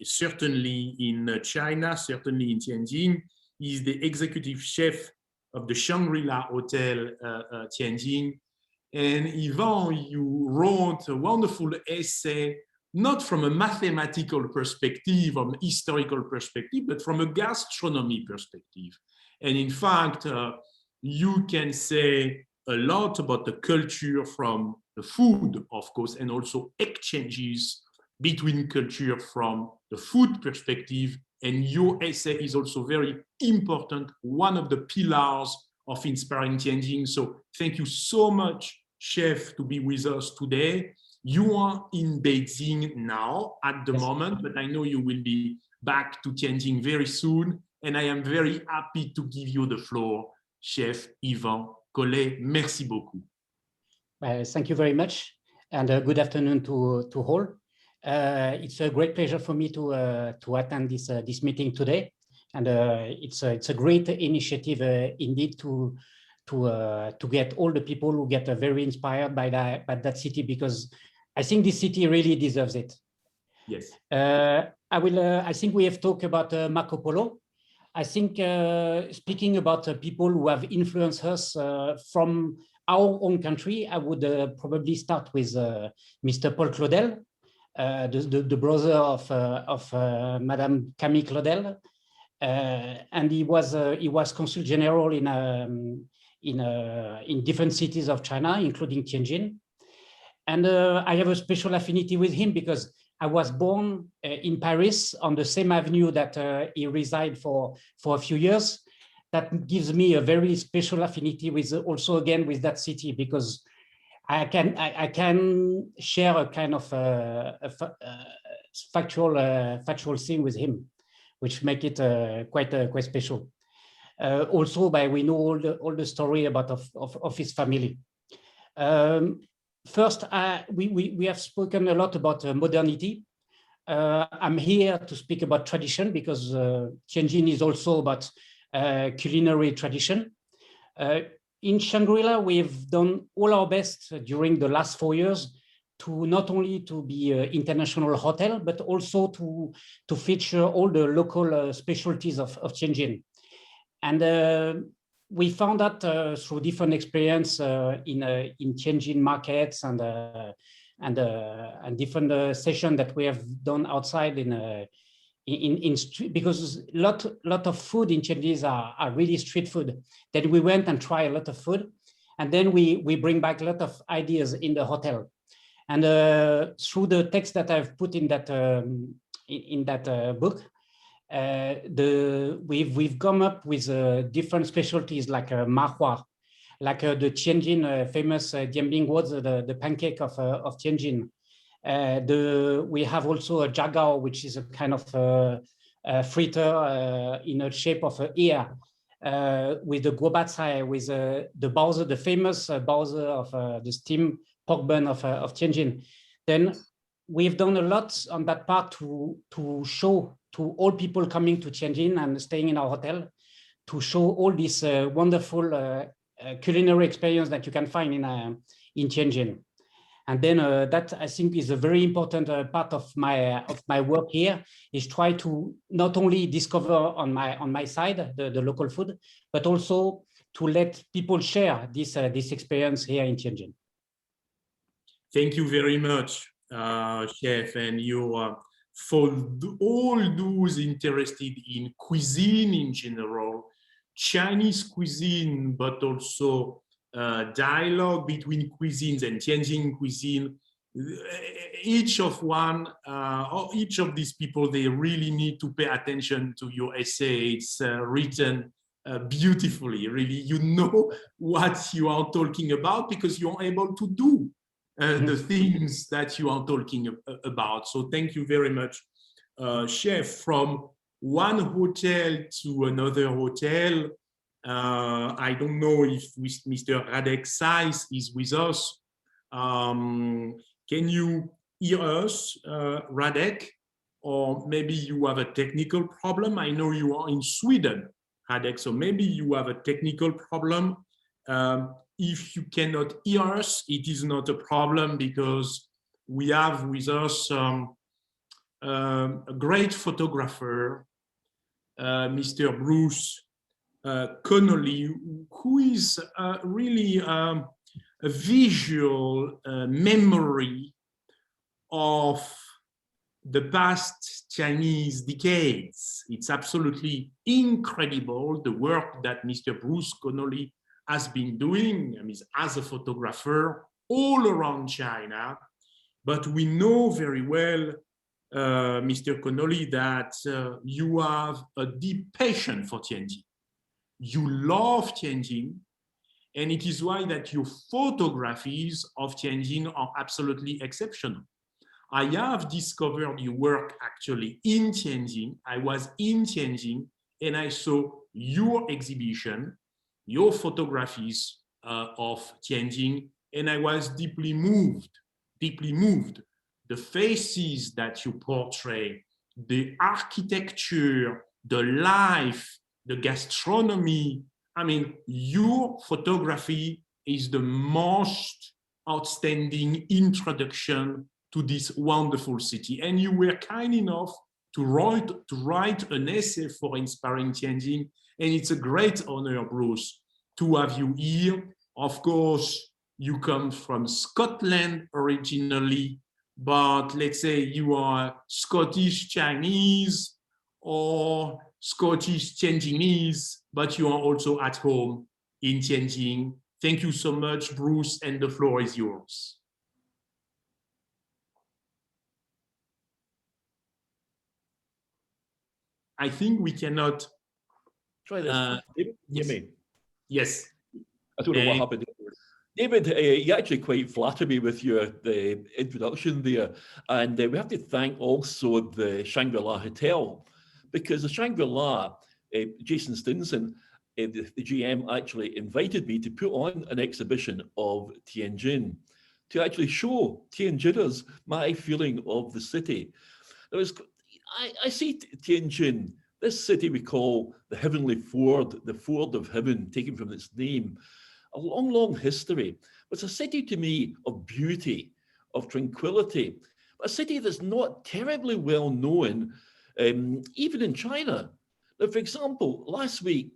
Speaker 1: certainly in China, certainly in Tianjin. He's the executive chef of the Shangri-La Hotel Tianjin. And Yvan, you wrote a wonderful essay, not from a mathematical perspective or historical perspective, but from a gastronomy perspective. And in fact, you can say a lot about the culture from the food, of course, and also exchanges between culture from the food perspective. And your essay is also very important, one of the pillars of Inspiring Tianjin. So thank you so much, Chef, to be with us today. You are in Beijing now at the moment, but I know you will be back to Tianjin very soon. And I am very happy to give you the floor, Chef Yvan Collet. Merci beaucoup.
Speaker 11: Thank you very much. And good afternoon to all. It's a great pleasure for me to attend this meeting today. And it's a great initiative indeed to get all the people who get very inspired by that city, because I think this city really deserves it.
Speaker 1: Yes.
Speaker 11: I think we have talked about Marco Polo. I think speaking about people who have influenced us from our own country, I would probably start with Mr. Paul Claudel, the brother of Madame Camille Claudel, and he was consul general in different cities of China, including Tianjin. And I have a special affinity with him because I was born in Paris on the same avenue that he resided for a few years. That gives me a very special affinity with also again with that city, because I can share a kind of factual thing with him, which make it quite special. Also, we know all the story about of his family. First, we have spoken a lot about modernity. I'm here to speak about tradition because Tianjin is also about culinary tradition. In Shangri-La, we've done all our best during the last 4 years to not only to be an international hotel, but also to feature all the local specialties of Tianjin. And we found that through different experience in Tianjin markets and different sessions that we have done outside in street, because lot of food in Tianjin are really street food. Then we went and tried a lot of food, and then we bring back a lot of ideas in the hotel. And through the text that I've put in that book, we've come up with different specialties like mahua, like the Tianjin famous dianbingguozi, the pancake of Tianjin. We have also a jiagao, which is a kind of fritter in the shape of an ear, with the guobatsai, with the baozi, the famous baozi of the steamed pork bun of Tianjin. Then we've done a lot on that part to show to all people coming to Tianjin and staying in our hotel, to show all this wonderful culinary experience that you can find in Tianjin. And then that I think is a very important part of my work here, is try to not only discover on my side the local food, but also to let people share this experience here in Tianjin.
Speaker 1: Thank you very much, Chef, and you for all those interested in cuisine in general, Chinese cuisine, but also dialogue between cuisines and Tianjin cuisine. Each of these people, they really need to pay attention to your essay. It's written beautifully, really. You know what you are talking about because you're able to do the things that you are talking about. So thank you very much, Chef. From one hotel to another hotel, I don't know if Mr. Radek Sais is with us. Can you hear us, Radek? Or maybe you have a technical problem. I know you are in Sweden, Radek, so maybe you have a technical problem. If you cannot hear us, it is not a problem because we have with us a great photographer, Mr. Bruce Connolly, who is really a visual memory of the past Chinese decades. It's absolutely incredible the work that Mr. Bruce Connolly has been doing, I mean, as a photographer all around China. But we know very well, Mr. Connolly, that you have a deep passion for Tianjin. You love Tianjin, and it is why that your photographies of Tianjin are absolutely exceptional. I have discovered your work actually in Tianjin. I was in Tianjin and I saw your exhibition, your photographies of Tianjin, and I was deeply moved. The faces that you portray, the architecture, the life, the gastronomy. I mean, your photography is the most outstanding introduction to this wonderful city. And you were kind enough to write an essay for Inspiring Tianjin. And it's a great honor, Bruce, to have you here. Of course, you come from Scotland originally, but let's say you are Scottish Chinese or Scottish Tianjinese, but you are also at home in Tianjin. Thank you so much, Bruce, and the floor is yours. I think we cannot
Speaker 12: try this. David,
Speaker 1: yes.
Speaker 12: me?
Speaker 1: Yes.
Speaker 12: I don't know what happened. David, you actually quite flatter me with the introduction there. And we have to thank also the Shangri-La Hotel, because the Shangri-La, Jason Stinson, the GM, actually invited me to put on an exhibition of Tianjin to actually show Tianjiners my feeling of the city. I see Tianjin, this city we call the Heavenly Ford, the Ford of Heaven, taken from its name, a long, long history. It's a city to me of beauty, of tranquility, a city that's not terribly well known, even in China. Now, for example, last week,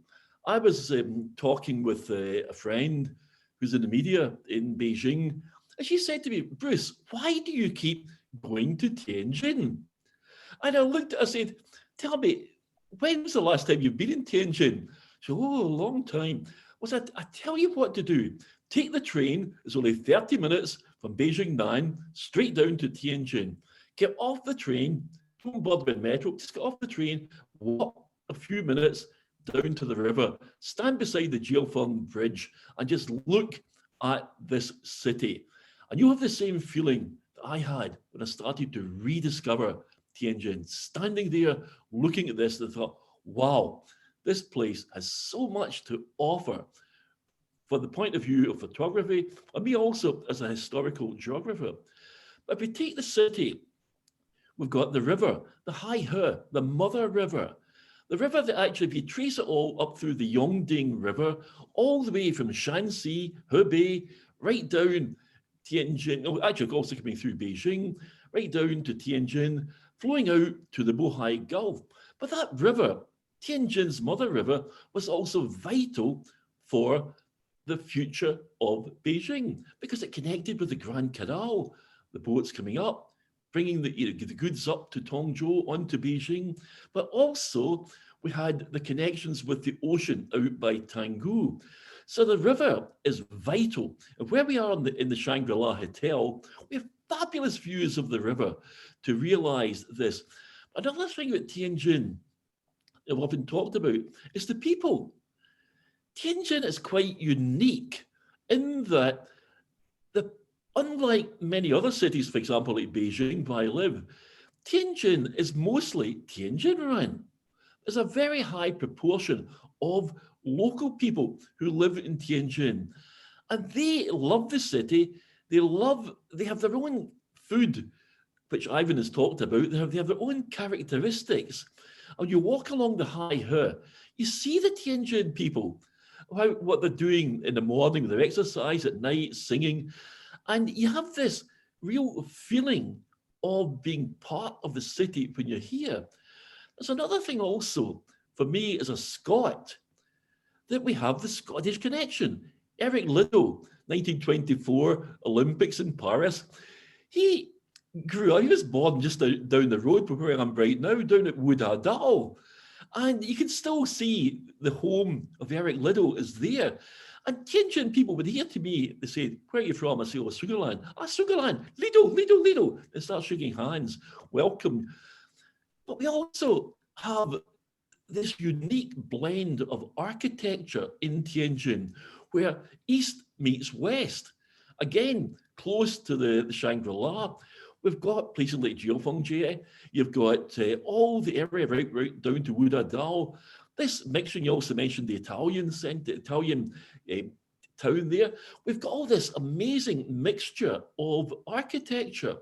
Speaker 12: I was talking with a friend who's in the media in Beijing, and she said to me, Bruce, why do you keep going to Tianjin? And I looked at her, I said, tell me, when's the last time you've been in Tianjin? She said, oh, a long time. I said, I tell you what to do. Take the train, it's only 30 minutes from Beijing Nan, straight down to Tianjin. Get off the train, don't bother with metro, just get off the train, walk a few minutes down to the river, stand beside the Jiufeng Bridge, and just look at this city. And you have the same feeling that I had when I started to rediscover Tianjin, standing there looking at this, and I thought, wow, this place has so much to offer from the point of view of photography, and me also as a historical geographer. But if we take the city we've got the river, the Haihe, the mother river. The river that actually, if you trace it all up through the Yongding River, all the way from Shanxi, Hebei, right down Tianjin, oh, actually also coming through Beijing, right down to Tianjin, flowing out to the Bohai Gulf. But that river, Tianjin's mother river, was also vital for the future of Beijing because it connected with the Grand Canal, the boats coming up, bringing the goods up to Tongzhou onto Beijing, but also we had the connections with the ocean out by Tanggu. So the river is vital. And where we are in the Shangri-La Hotel, we have fabulous views of the river to realize this. Another thing about Tianjin that we've often talked about is the people. Tianjin is quite unique in that unlike many other cities, for example, like Beijing, where I live, Tianjin is mostly Tianjinren. There's a very high proportion of local people who live in Tianjin, and they love the city. They have their own food, which Ivan has talked about. They have their own characteristics. And you walk along the Haihe, you see the Tianjin people, what they're doing in the morning, their exercise at night, singing. And you have this real feeling of being part of the city when you're here. There's another thing also, for me as a Scot, that we have the Scottish connection. Eric Liddell, 1924 Olympics in Paris, he grew up, he was born just down the road from where I'm right now, down at Wood Adal. And you can still see the home of Eric Liddell is there. And Tianjin people would hear to me, they say, where are you from? I say, oh, Sugarland. Ah, Sugarland, Liddell. They start shaking hands, welcome. But we also have this unique blend of architecture in Tianjin, where East meets West. Again, close to the Shangri-La. We've got places like Jiufengjie. You've got all the area right down to Wu Dao. This mixture, you also mentioned the Italian town there. We've got all this amazing mixture of architecture.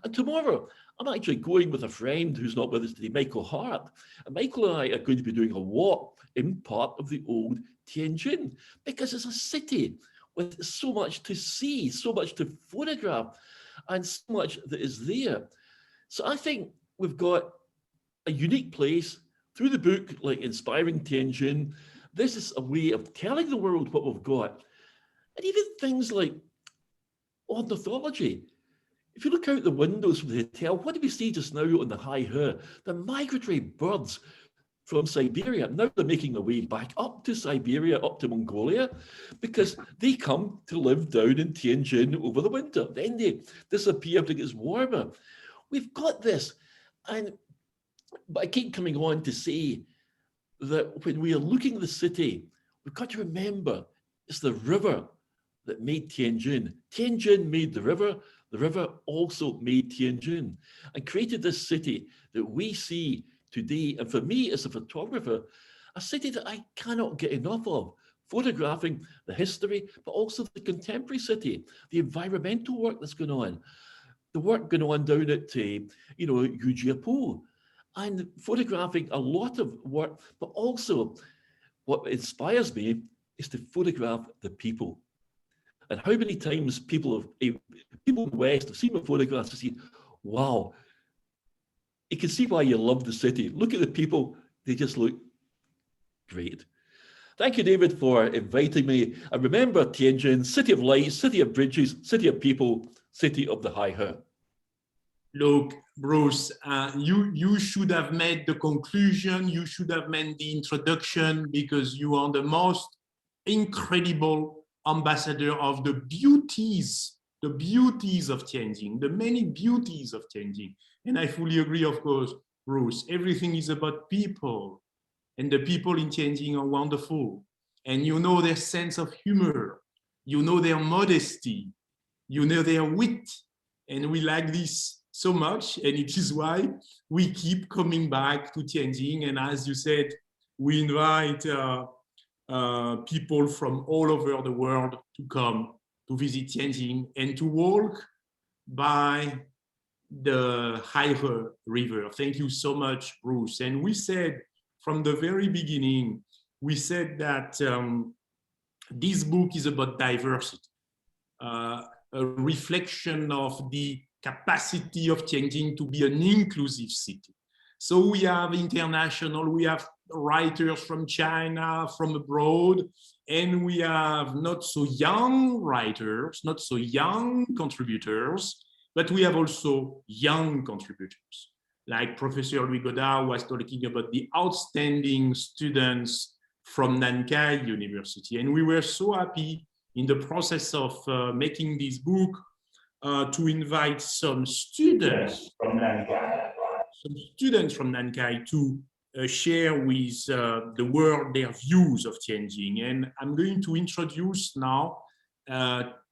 Speaker 12: And tomorrow, I'm actually going with a friend who's not with us today, Michael Hart. And Michael and I are going to be doing a walk in part of the old Tianjin, because it's a city with so much to see, so much to photograph, and so much that is there. So I think we've got a unique place. Through the book, like Inspiring Tianjin, this is a way of telling the world what we've got. And even things like ornithology. If you look out the windows of the hotel, what do we see just now on the Haihe? The migratory birds from Siberia. Now they're making their way back up to Siberia, up to Mongolia, because they come to live down in Tianjin over the winter. Then they disappear because it's warmer. We've got this. But I keep coming on to say that when we are looking at the city, we've got to remember it's the river that made Tianjin. Tianjin made the river also made Tianjin and created this city that we see today. And for me as a photographer, a city that I cannot get enough of, photographing the history, but also the contemporary city, the environmental work that's going on, the work going on down at, Yujiapu, and photographing a lot of work, but also what inspires me is to photograph the people. And how many times people in the West have seen my photographs and say, wow, you can see why you love the city. Look at the people, they just look great. Thank you, David, for inviting me. And remember Tianjin, city of lights, city of bridges, city of people, city of the Haihe.
Speaker 1: Look, Bruce, you should have made the conclusion, you should have made the introduction, because you are the most incredible ambassador of the beauties of Tianjin, the many beauties of Tianjin. And I fully agree, of course, Bruce, everything is about people. And the people in Tianjin are wonderful. And you know their sense of humor, you know their modesty, you know their wit. And we like this so much, and it is why we keep coming back to Tianjin. And as you said, we invite people from all over the world to come to visit Tianjin and to walk by the Haihe River. Thank you so much, Bruce. And we said from the very beginning, we said that this book is about diversity, a reflection of the capacity of Tianjin to be an inclusive city. So we have international, we have writers from China, from abroad, and we have not so young writers, not so young contributors, but we have also young contributors. Like Professor Louis Godard was talking about the outstanding students from Nankai University. And we were so happy in the process of making this book to invite some students from Nankai to share with the world their views of Tianjin. And I'm going to introduce now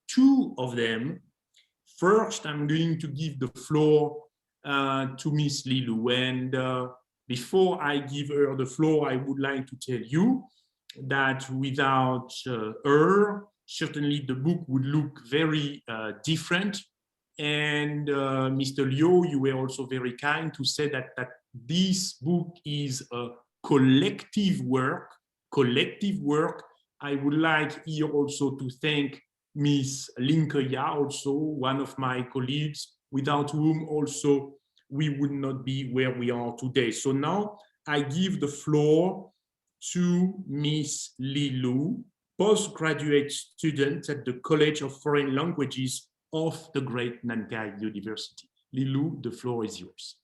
Speaker 1: two of them. First, I'm going to give the floor to Miss Lilou. And before I give her the floor, I would like to tell you that without her, certainly the book would look very different. And Mr. Liu, you were also very kind to say that this book is a collective work. I would like here also to thank Miss Linkeya, also one of my colleagues, without whom also we would not be where we are today. So now I give the floor to Miss Lilou, postgraduate student at the College of Foreign Languages of the great Nankai University. Lilou, the floor is yours.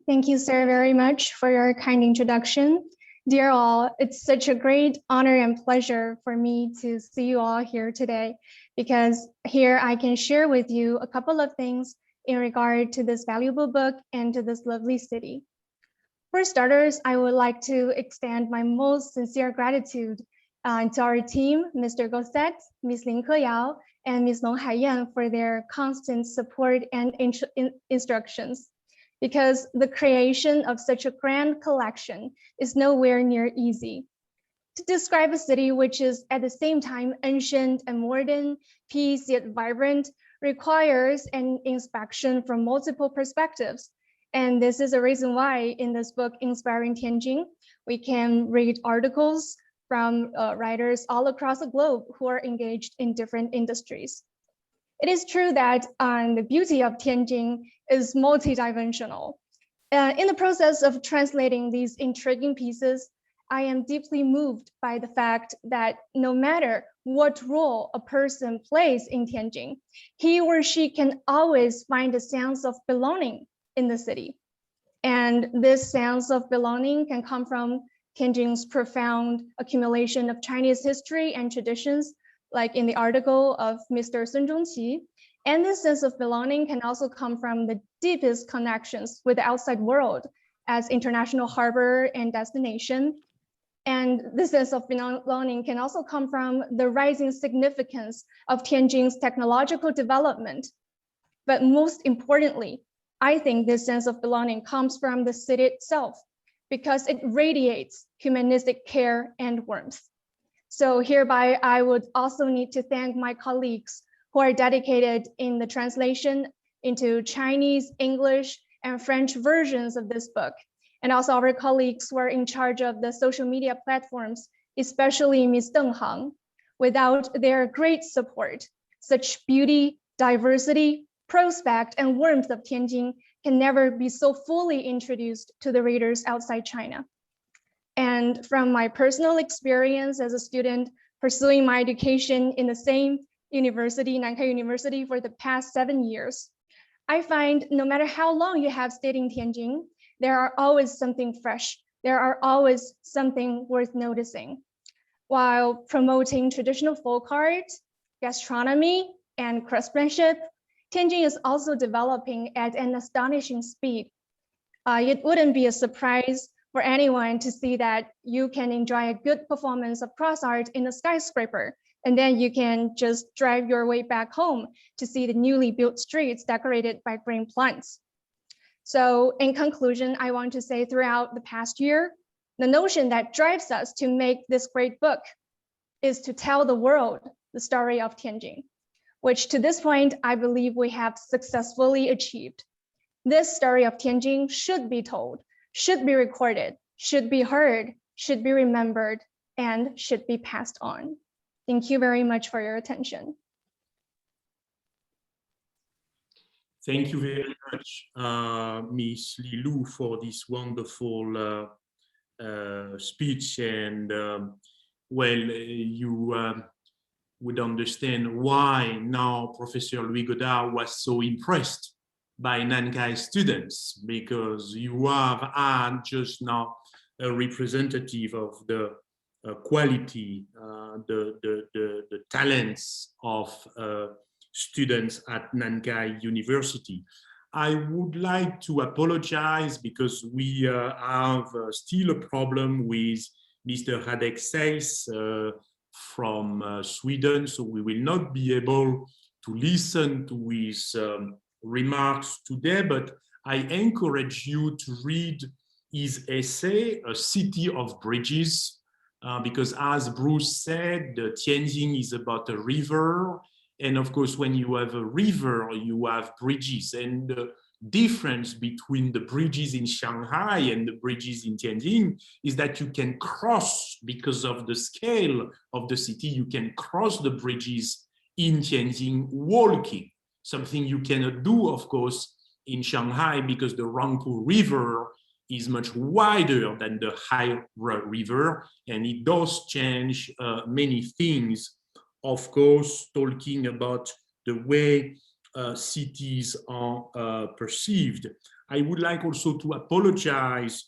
Speaker 13: Thank you, sir, very much for your kind introduction. Dear all, it's such a great honor and pleasure for me to see you all here today, because here I can share with you a couple of things in regard to this valuable book and to this lovely city. For starters, I would like to extend my most sincere gratitude to our team, Mr. Gosset, Ms. Lin Keyao, and Ms. Long Haiyan for their constant support and instructions, because the creation of such a grand collection is nowhere near easy. To describe a city which is at the same time ancient and modern, peace yet vibrant, requires an inspection from multiple perspectives. And this is a reason why in this book, Inspiring Tianjin, we can read articles from writers all across the globe who are engaged in different industries. It is true that the beauty of Tianjin is multidimensional. In the process of translating these intriguing pieces, I am deeply moved by the fact that no matter what role a person plays in Tianjin, he or she can always find a sense of belonging in the city. And this sense of belonging can come from Tianjin's profound accumulation of Chinese history and traditions, like in the article of Mr. Sun Zhongqi. And this sense of belonging can also come from the deepest connections with the outside world as international harbor and destination. And this sense of belonging can also come from the rising significance of Tianjin's technological development. But most importantly, I think this sense of belonging comes from the city itself, because it radiates humanistic care and warmth. So hereby, I would also need to thank my colleagues who are dedicated in the translation into Chinese, English, and French versions of this book. And also our colleagues who are in charge of the social media platforms, especially Ms. Deng Hang. Without their great support, such beauty, diversity, prospect, and warmth of Tianjin can never be so fully introduced to the readers outside China. And from my personal experience as a student pursuing my education in the same university, Nankai University, for the past 7 years, I find no matter how long you have stayed in Tianjin, there are always something fresh. There are always something worth noticing. While promoting traditional folk art, gastronomy, and craftsmanship, Tianjin is also developing at an astonishing speed. It wouldn't be a surprise for anyone to see that you can enjoy a good performance of cross art in a skyscraper, and then you can just drive your way back home to see the newly built streets decorated by green plants. So in conclusion, I want to say throughout the past year, the notion that drives us to make this great book is to tell the world the story of Tianjin, which to this point, I believe we have successfully achieved. This story of Tianjin should be told, should be recorded, should be heard, should be remembered, and should be passed on. Thank you very much for your attention.
Speaker 1: Thank you very much, Ms. Li Lu, for this wonderful speech. And well, you would understand why now Professor Louis Godard was so impressed by Nankai students, because you have had just now a representative of the quality, the talents of students at Nankai University. I would like to apologize because we have still a problem with Mr. Radek Seis from Sweden, so we will not be able to listen to his remarks today, but I encourage you to read his essay, A City of Bridges, because as Bruce said, Tianjin is about a river. And of course, when you have a river, you have bridges. And the difference between the bridges in Shanghai and the bridges in Tianjin is that you can cross, because of the scale of the city, you can cross the bridges in Tianjin walking, something you cannot do, of course, in Shanghai, because the Rangpu River is much wider than the Hai River, and it does change many things. Of course, talking about the way cities are perceived. I would like also to apologize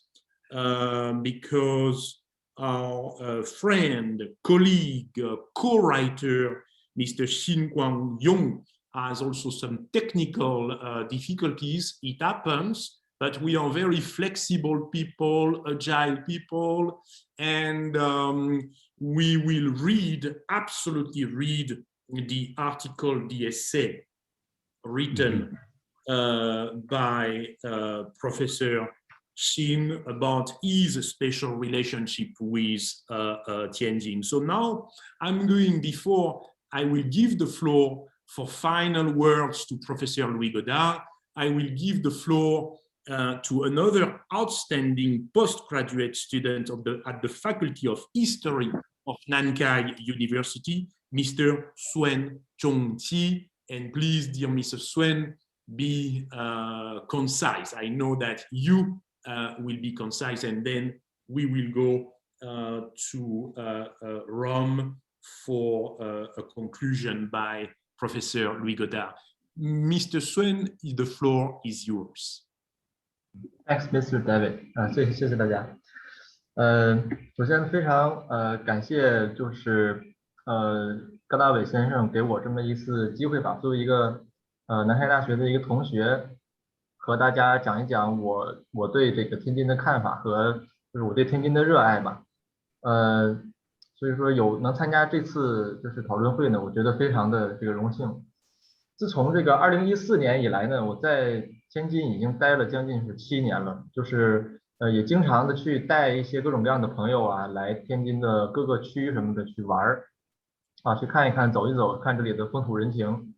Speaker 1: because our friend, colleague, co-writer, Mr. Xin Guangyong, has also some technical difficulties. It happens, but we are very flexible people, agile people, and we will absolutely read the article, the essay written by Professor Xin about his special relationship with Tianjin. So now I'm going, before I will give the floor for final words to Professor Louis Godard, I will give the floor to another outstanding postgraduate student at the Faculty of History of Nankai University, Mr. Suen Chongqi. And please, dear Mr. Suen, be concise. I know that you will be concise, and then we will go to Rome for a conclusion by Professor Louis Godard. Mr. Suen, the floor is yours.
Speaker 14: Thanks, Mr. David. 谢谢大家。首先非常感谢就是高大伟先生给我这么一次机会吧，作为一个南开大学的一个同学，和大家讲一讲我对这个天津的看法和就是我对天津的热爱吧。所以说能参加这次就是讨论会呢，我觉得非常的这个荣幸。自从这个2014年以来呢，我在天津已经待了将近是7年了，就是也经常的去带一些各种各样的朋友啊，来天津的各个区什么的去玩啊，去看一看、走一走，看这里的风土人情。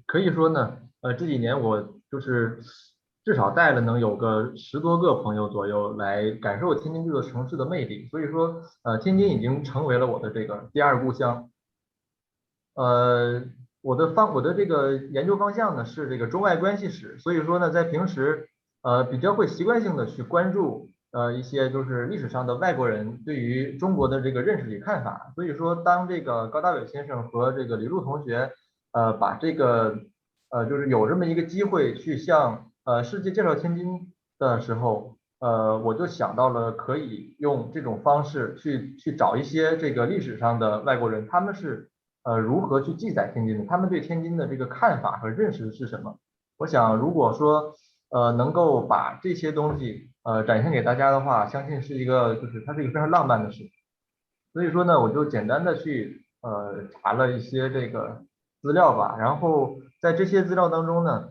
Speaker 14: 可以说呢，这几年我就是至少带了能有个10多个朋友左右来感受天津这个城市的魅力。所以说，天津已经成为了我的这个第2故乡。我的这个研究方向呢是这个中外关系史，所以说呢，在平时比较会习惯性的去关注一些就是历史上的外国人对于中国的这个认识与看法。所以说，当这个高大伟先生和这个李璐同学把这个就是有这么一个机会去向世界介绍天津的时候，我就想到了可以用这种方式去找一些这个历史上的外国人，他们是如何去记载天津的，他们对天津的这个看法和认识是什么。我想如果说能够把这些东西展现给大家的话，相信是一个它是一个非常浪漫的事。所以说呢，我就简单的去查了一些这个资料吧，然后在这些资料当中呢，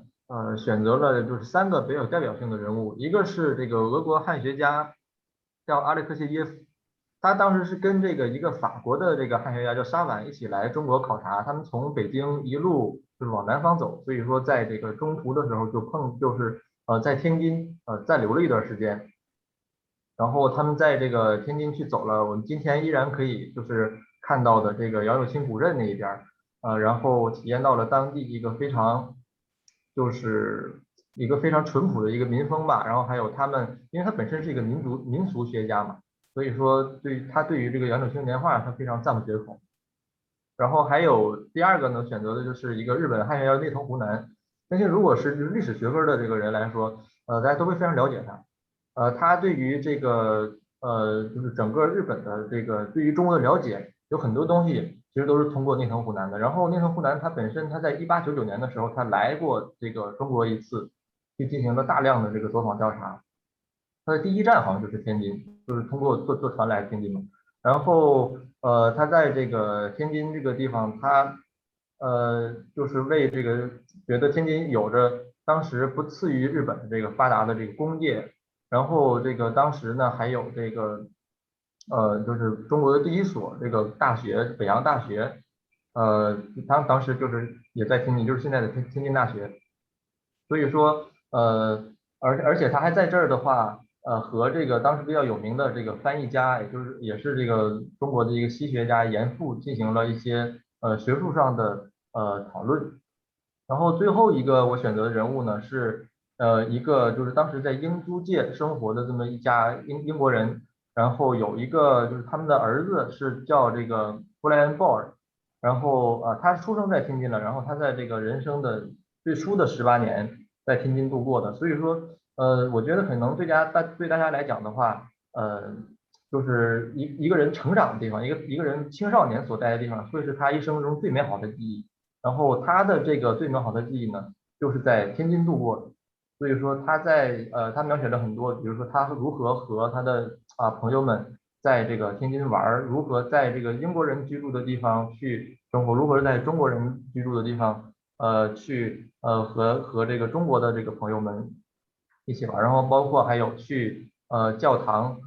Speaker 14: 选择了就是3个比较有代表性的人物，一个是这个俄国汉学家叫阿列克谢耶夫，他当时是跟这个一个法国的这个汉学家叫沙婉一起来中国考察，他们从北京一路就是往南方走，所以说在这个中途的时候就是在天津暂留了一段时间，然后他们在这个天津去走了我们今天依然可以就是看到的这个杨柳青古镇那一边，然后体验到了当地一个非常淳朴的一个民风吧，然后还有他们，因为他本身是一个民俗学家嘛，所以说对于这个杨柳青年画他非常赞不绝口。然后还有第二个呢，选择的就是一个日本汉学家内藤湖南，相信如果是就是历史学科的这个人来说，大家都会非常了解他，他对于这个就是整个日本的这个对于中国的了解有很多东西其实都是通过内藤湖南的。然后内藤湖南他本身他在1899年的时候他来过这个中国一次，去进行了大量的这个走访调查，他的第一站好像就是天津，就是通过坐船来天津嘛。然后他在这个天津这个地方，他就是为这个觉得天津有着当时不次于日本的这个发达的这个工业，然后这个当时呢还有这个就是中国的第一所这个大学北洋大学，当时就是也在天津，就是现在的天津大学。所以说而且他还在这儿的话，和这个当时比较有名的这个翻译家，也是这个中国的一个西学家严复进行了一些学术上的讨论。然后最后一个我选择的人物呢是一个就是当时在英租界生活的这么一家英国人，然后有一个就是他们的儿子是叫这个布莱恩·鲍尔，然后他出生在天津了，然后他在这个人生的最初的18年在天津度过的，所以说我觉得可能对大家来讲的话，就是一个人成长的地方，一个人青少年所在的地方，会是他一生中最美好的记忆。然后他的这个最美好的记忆呢，就是在天津度过的。所以说他描写了很多，比如说他如何和他的朋友们在这个天津玩，如何在这个英国人居住的地方去生活，如何在中国人居住的地方去和这个中国的这个朋友们一起玩，然后包括还有去教堂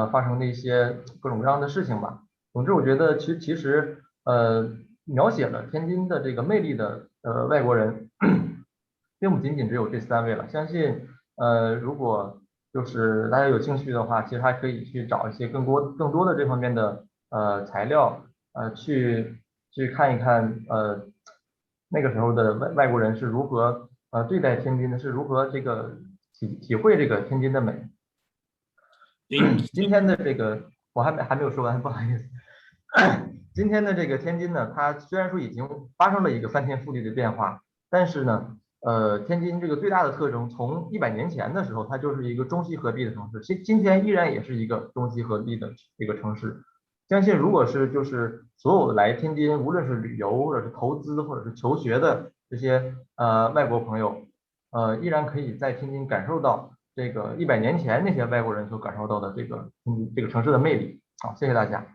Speaker 14: 发生的一些各种各样的事情吧。总之，我觉得其实描写了天津的这个魅力的外国人，并不仅仅只有这3位了。相信如果就是大家有兴趣的话，其实还可以去找一些更多的这方面的材料去看一看那个时候的外国人是如何对待天津的，是如何这个体会这个天津的美。今天的这个我还没有说完，不好意思。今天的这个天津呢，它虽然说已经发生了一个翻天覆地的变化，但是呢，天津这个最大的特征，从100年前的时候，它就是一个中西合璧的城市，今天依然也是一个中西合璧的一个城市。相信如果是就是所有来天津，无论是旅游或者是投资或者是求学的这些外国朋友，依然可以在天津感受到这个100年前那些外国人所感受到的这个城市的魅力。好，谢谢大家。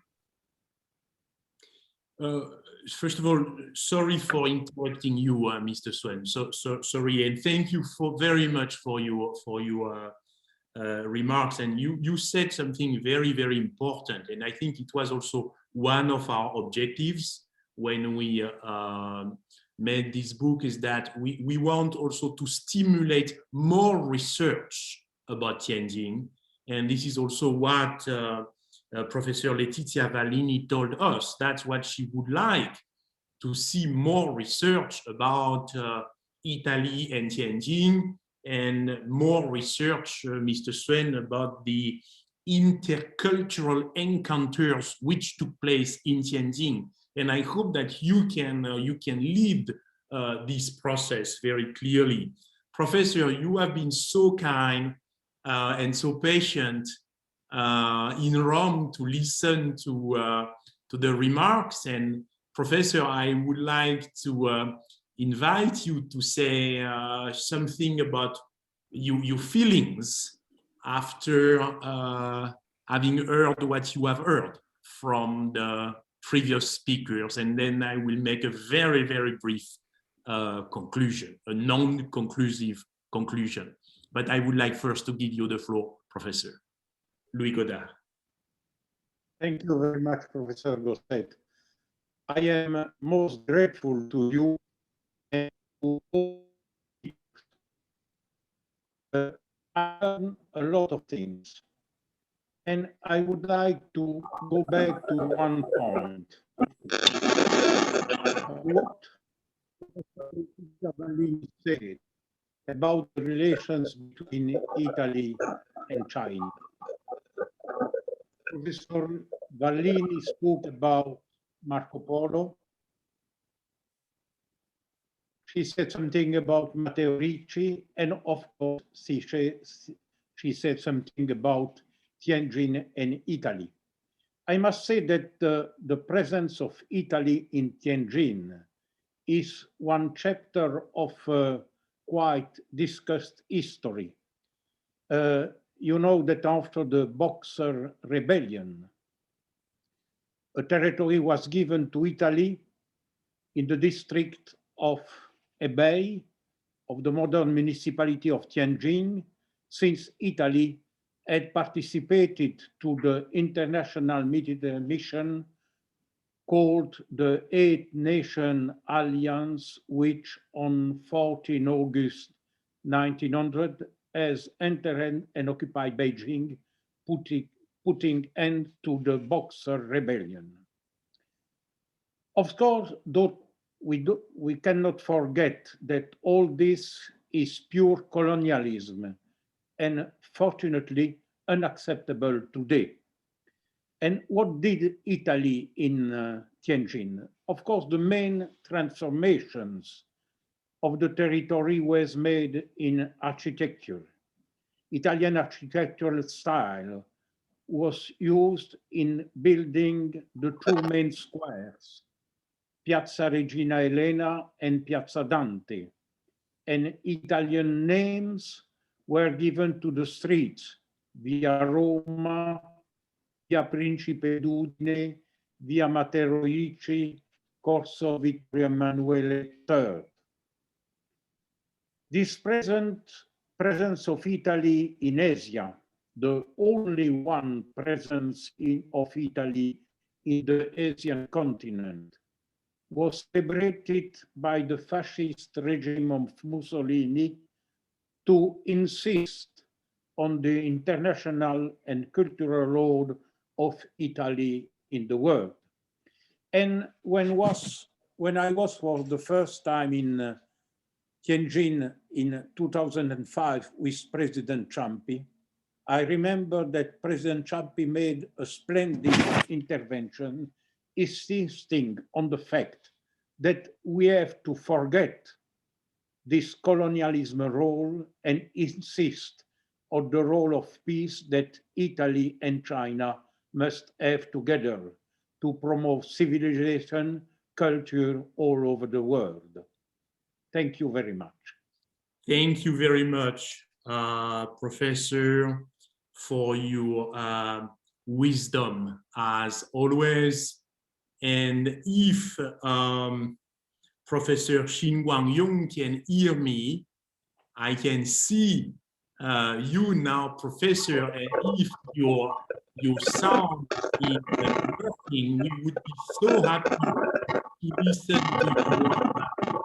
Speaker 1: First of all, sorry for interrupting you, Mr. Swen. So sorry, and thank you very much for your remarks. And you said something very, very important, and I think it was also one of our objectives when we made this book, is that we want also to stimulate more research about Tianjin, and this is also what Professor Letizia Vallini told us. That's what she would like, to see more research about Italy and Tianjin, and more research, Mr. Swen, about the intercultural encounters which took place in Tianjin. And I hope that you can lead this process very clearly. Professor, you have been so kind and so patient in Rome to listen to the remarks. And Professor, I would like to invite you to say something about your feelings after having heard what you have heard from the previous speakers, and then I will make a very, very brief conclusion, a non-conclusive conclusion. But I would like first to give you the floor, Professor Louis Godard.
Speaker 5: Thank you very much, Professor Gosset. I am most grateful to you and to all. I've done a lot of things, and I would like to go back to one point. What Professor said about the relations between Italy and China. Professor Vallini spoke about Marco Polo. She said something about Matteo Ricci, and of course, she said something about Tianjin and Italy. I must say that the presence of Italy in Tianjin is one chapter of quite discussed history. You know that after the Boxer Rebellion, a territory was given to Italy in the district of Hebei of the modern municipality of Tianjin, since Italy had participated to the international military mission called the Eight Nation Alliance, which on 14 August 1900 has entered and occupied Beijing, putting end to the Boxer Rebellion. Of course, we cannot forget that all this is pure colonialism and fortunately unacceptable today. And what did Italy in Tianjin? Of course, the main transformations of the territory was made in architecture. Italian architectural style was used in building the two main squares, Piazza Regina Elena and Piazza Dante, and Italian names were given to the streets, Via Roma, Via Principe d'Udine, Via Matteo Ricci, Corso Vittorio Emanuele III. This presence of Italy in Asia, the only one presence of Italy in the Asian continent, was celebrated by the fascist regime of Mussolini to insist on the international and cultural role of Italy in the world. And when I was for the first time in Tianjin in 2005 with President Ciampi, I remember that President Ciampi made a splendid intervention insisting on the fact that we have to forget this colonialism role and insist on the role of peace that Italy and China must have together to promote civilization, culture all over the world. Thank you very much.
Speaker 1: Thank you very much, Professor, for your wisdom as always. And if Professor Xin Guangyong can hear me, I can see you now, Professor, and if your sound is working, we would be so happy to listen to your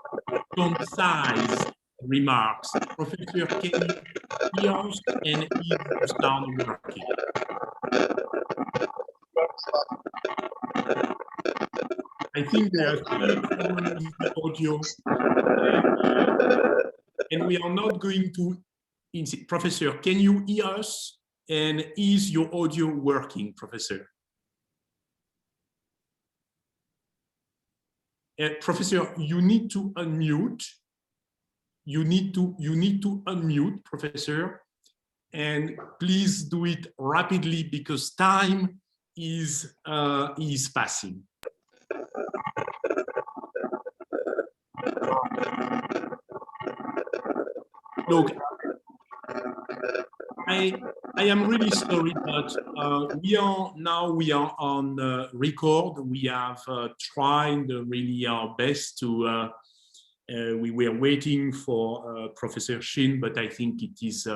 Speaker 1: concise remarks. Professor, can you hear us and is your sound working? I think there are still problems with the audio, and we are not going to. Professor, can you hear us? And is your audio working, Professor? Professor, you need to unmute. You need to unmute, Professor, and please do it rapidly because time is passing. Look, I am really sorry, but we are on record. We have tried really our best to. We were waiting for Professor Xin, but I think it is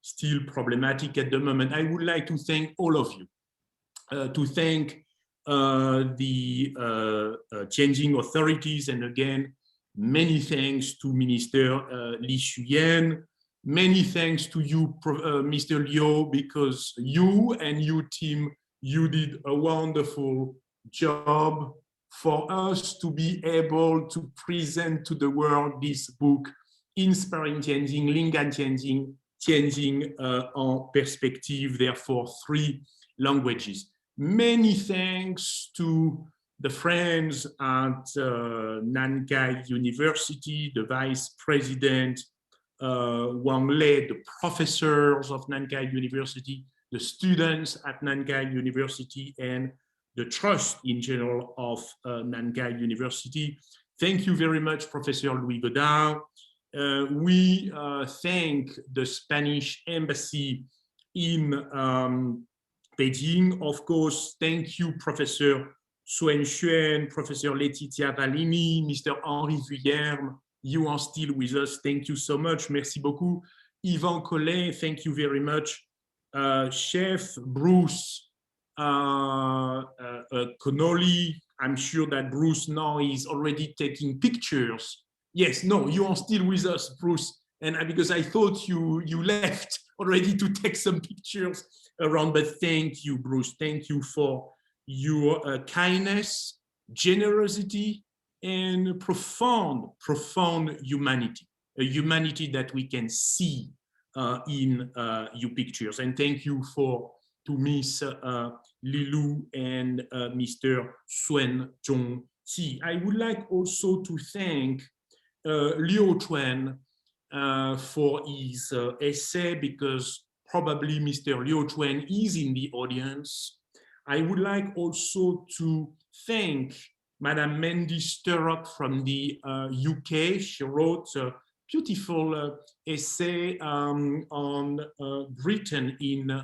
Speaker 1: still problematic at the moment. I would like to thank all of you to thank the Tianjin authorities, and again, many thanks to Minister Li Xuyen. Many thanks to you, Mr. Liu, because you and your team, you did a wonderful job for us to be able to present to the world this book, Inspiring Tianjin, Lingan Tianjin, Tianjin en perspective, therefore 3 languages. Many thanks to the friends at Nankai University, the Vice President, Wang Lei, the professors of Nankai University, the students at Nankai University, and the trust in general of Nankai University. Thank you very much, Professor Louis Godin. We thank the Spanish Embassy in Beijing. Of course, thank you, Professor Suen Xuan, Professor Laetitia Valini, Mr. Henri Vuillerme. You are still with us. Thank you so much. Merci beaucoup. Yvan Collet, thank you very much. Chef Bruce Connolly, I'm sure that Bruce now is already taking pictures. Yes, no, you are still with us, Bruce. And because I thought you left already to take some pictures around, but thank you, Bruce. Thank you for your kindness, generosity, and profound humanity, a humanity that we can see in your pictures. And thank you to Miss Lilu and Mr. Suen Zhongqi. I would like also to thank Liu Chuan for his essay, because probably Mr. Liu Chuan is in the audience. I would like also to thank Madame Mandy Sturrock from the UK. She wrote a beautiful essay on Britain in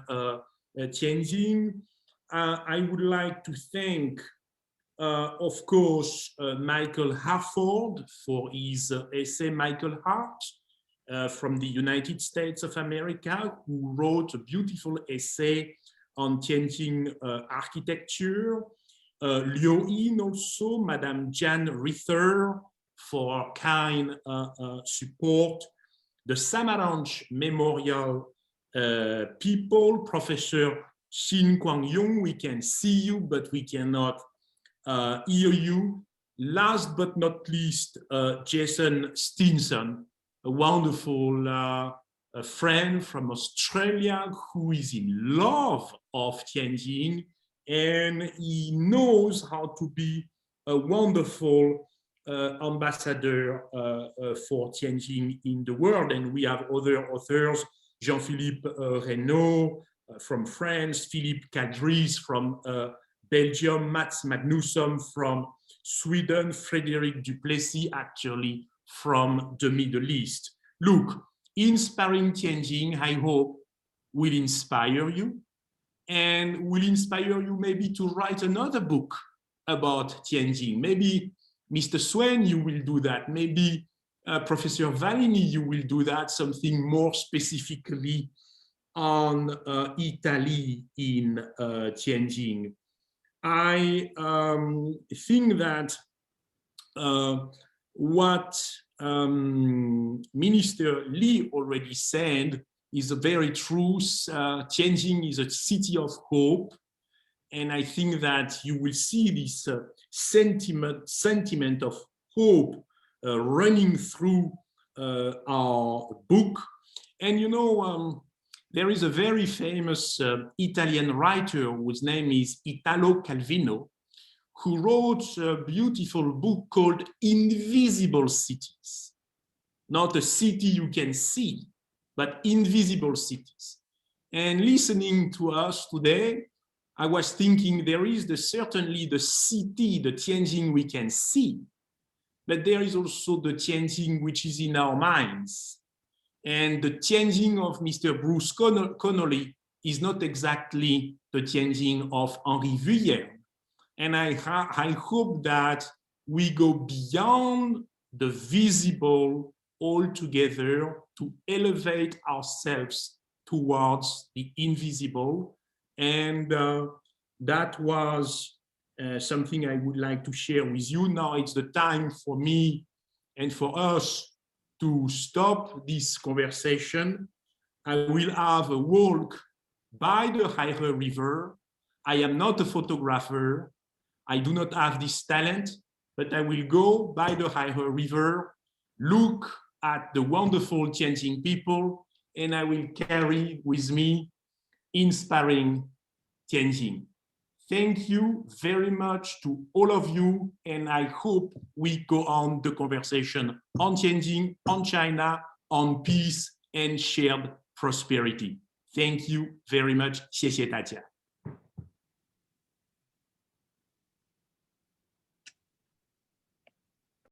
Speaker 1: Tianjin. I would like to thank, of course, Michael Harford for his essay, Michael Hart from the United States of America, who wrote a beautiful essay on Tianjin architecture. Liu Yin also, Madame Jan Rither for kind support. The Samaranch Memorial people, Professor Xin Guangyong, we can see you, but we cannot hear you. Last but not least, Jason Stinson, a wonderful friend from Australia who is in love of Tianjin, and he knows how to be a wonderful ambassador for Tianjin in the world. And we have other authors, Jean-Philippe Reynaud from France, Philippe Cadris from Belgium, Mats Magnusson from Sweden, Frederic Duplessis actually from the Middle East. Look, Inspiring Tianjin, I hope, will inspire you, and will inspire you maybe to write another book about Tianjin. Maybe Mr. Suen, you will do that. Maybe Professor Valini, you will do that, something more specifically on Italy in Tianjin. I think that what Minister Li already said is very true. Tianjin is a city of hope, and I think that you will see this sentiment of hope running through our book. And you know, there is a very famous Italian writer whose name is Italo Calvino, who wrote a beautiful book called Invisible Cities. Not a city you can see, but invisible cities. And listening to us today, I was thinking there is certainly the city, the Tianjin we can see, but there is also the Tianjin which is in our minds. And the Tianjin of Mr. Bruce Connolly is not exactly the Tianjin of Henri Vuillerme. And I hope that we go beyond the visible altogether to elevate ourselves towards the invisible. And that was something I would like to share with you. Now it's the time for me and for us to stop this conversation. I will have a walk by the Haire River. I am not a photographer. I do not have this talent, but I will go by the Haire River, look at the wonderful Tianjin people, and I will carry with me inspiring Tianjin. Thank you very much to all of you, and I hope we go on the conversation on Tianjin, on China, on peace and shared prosperity. Thank you very much. 谢谢大家。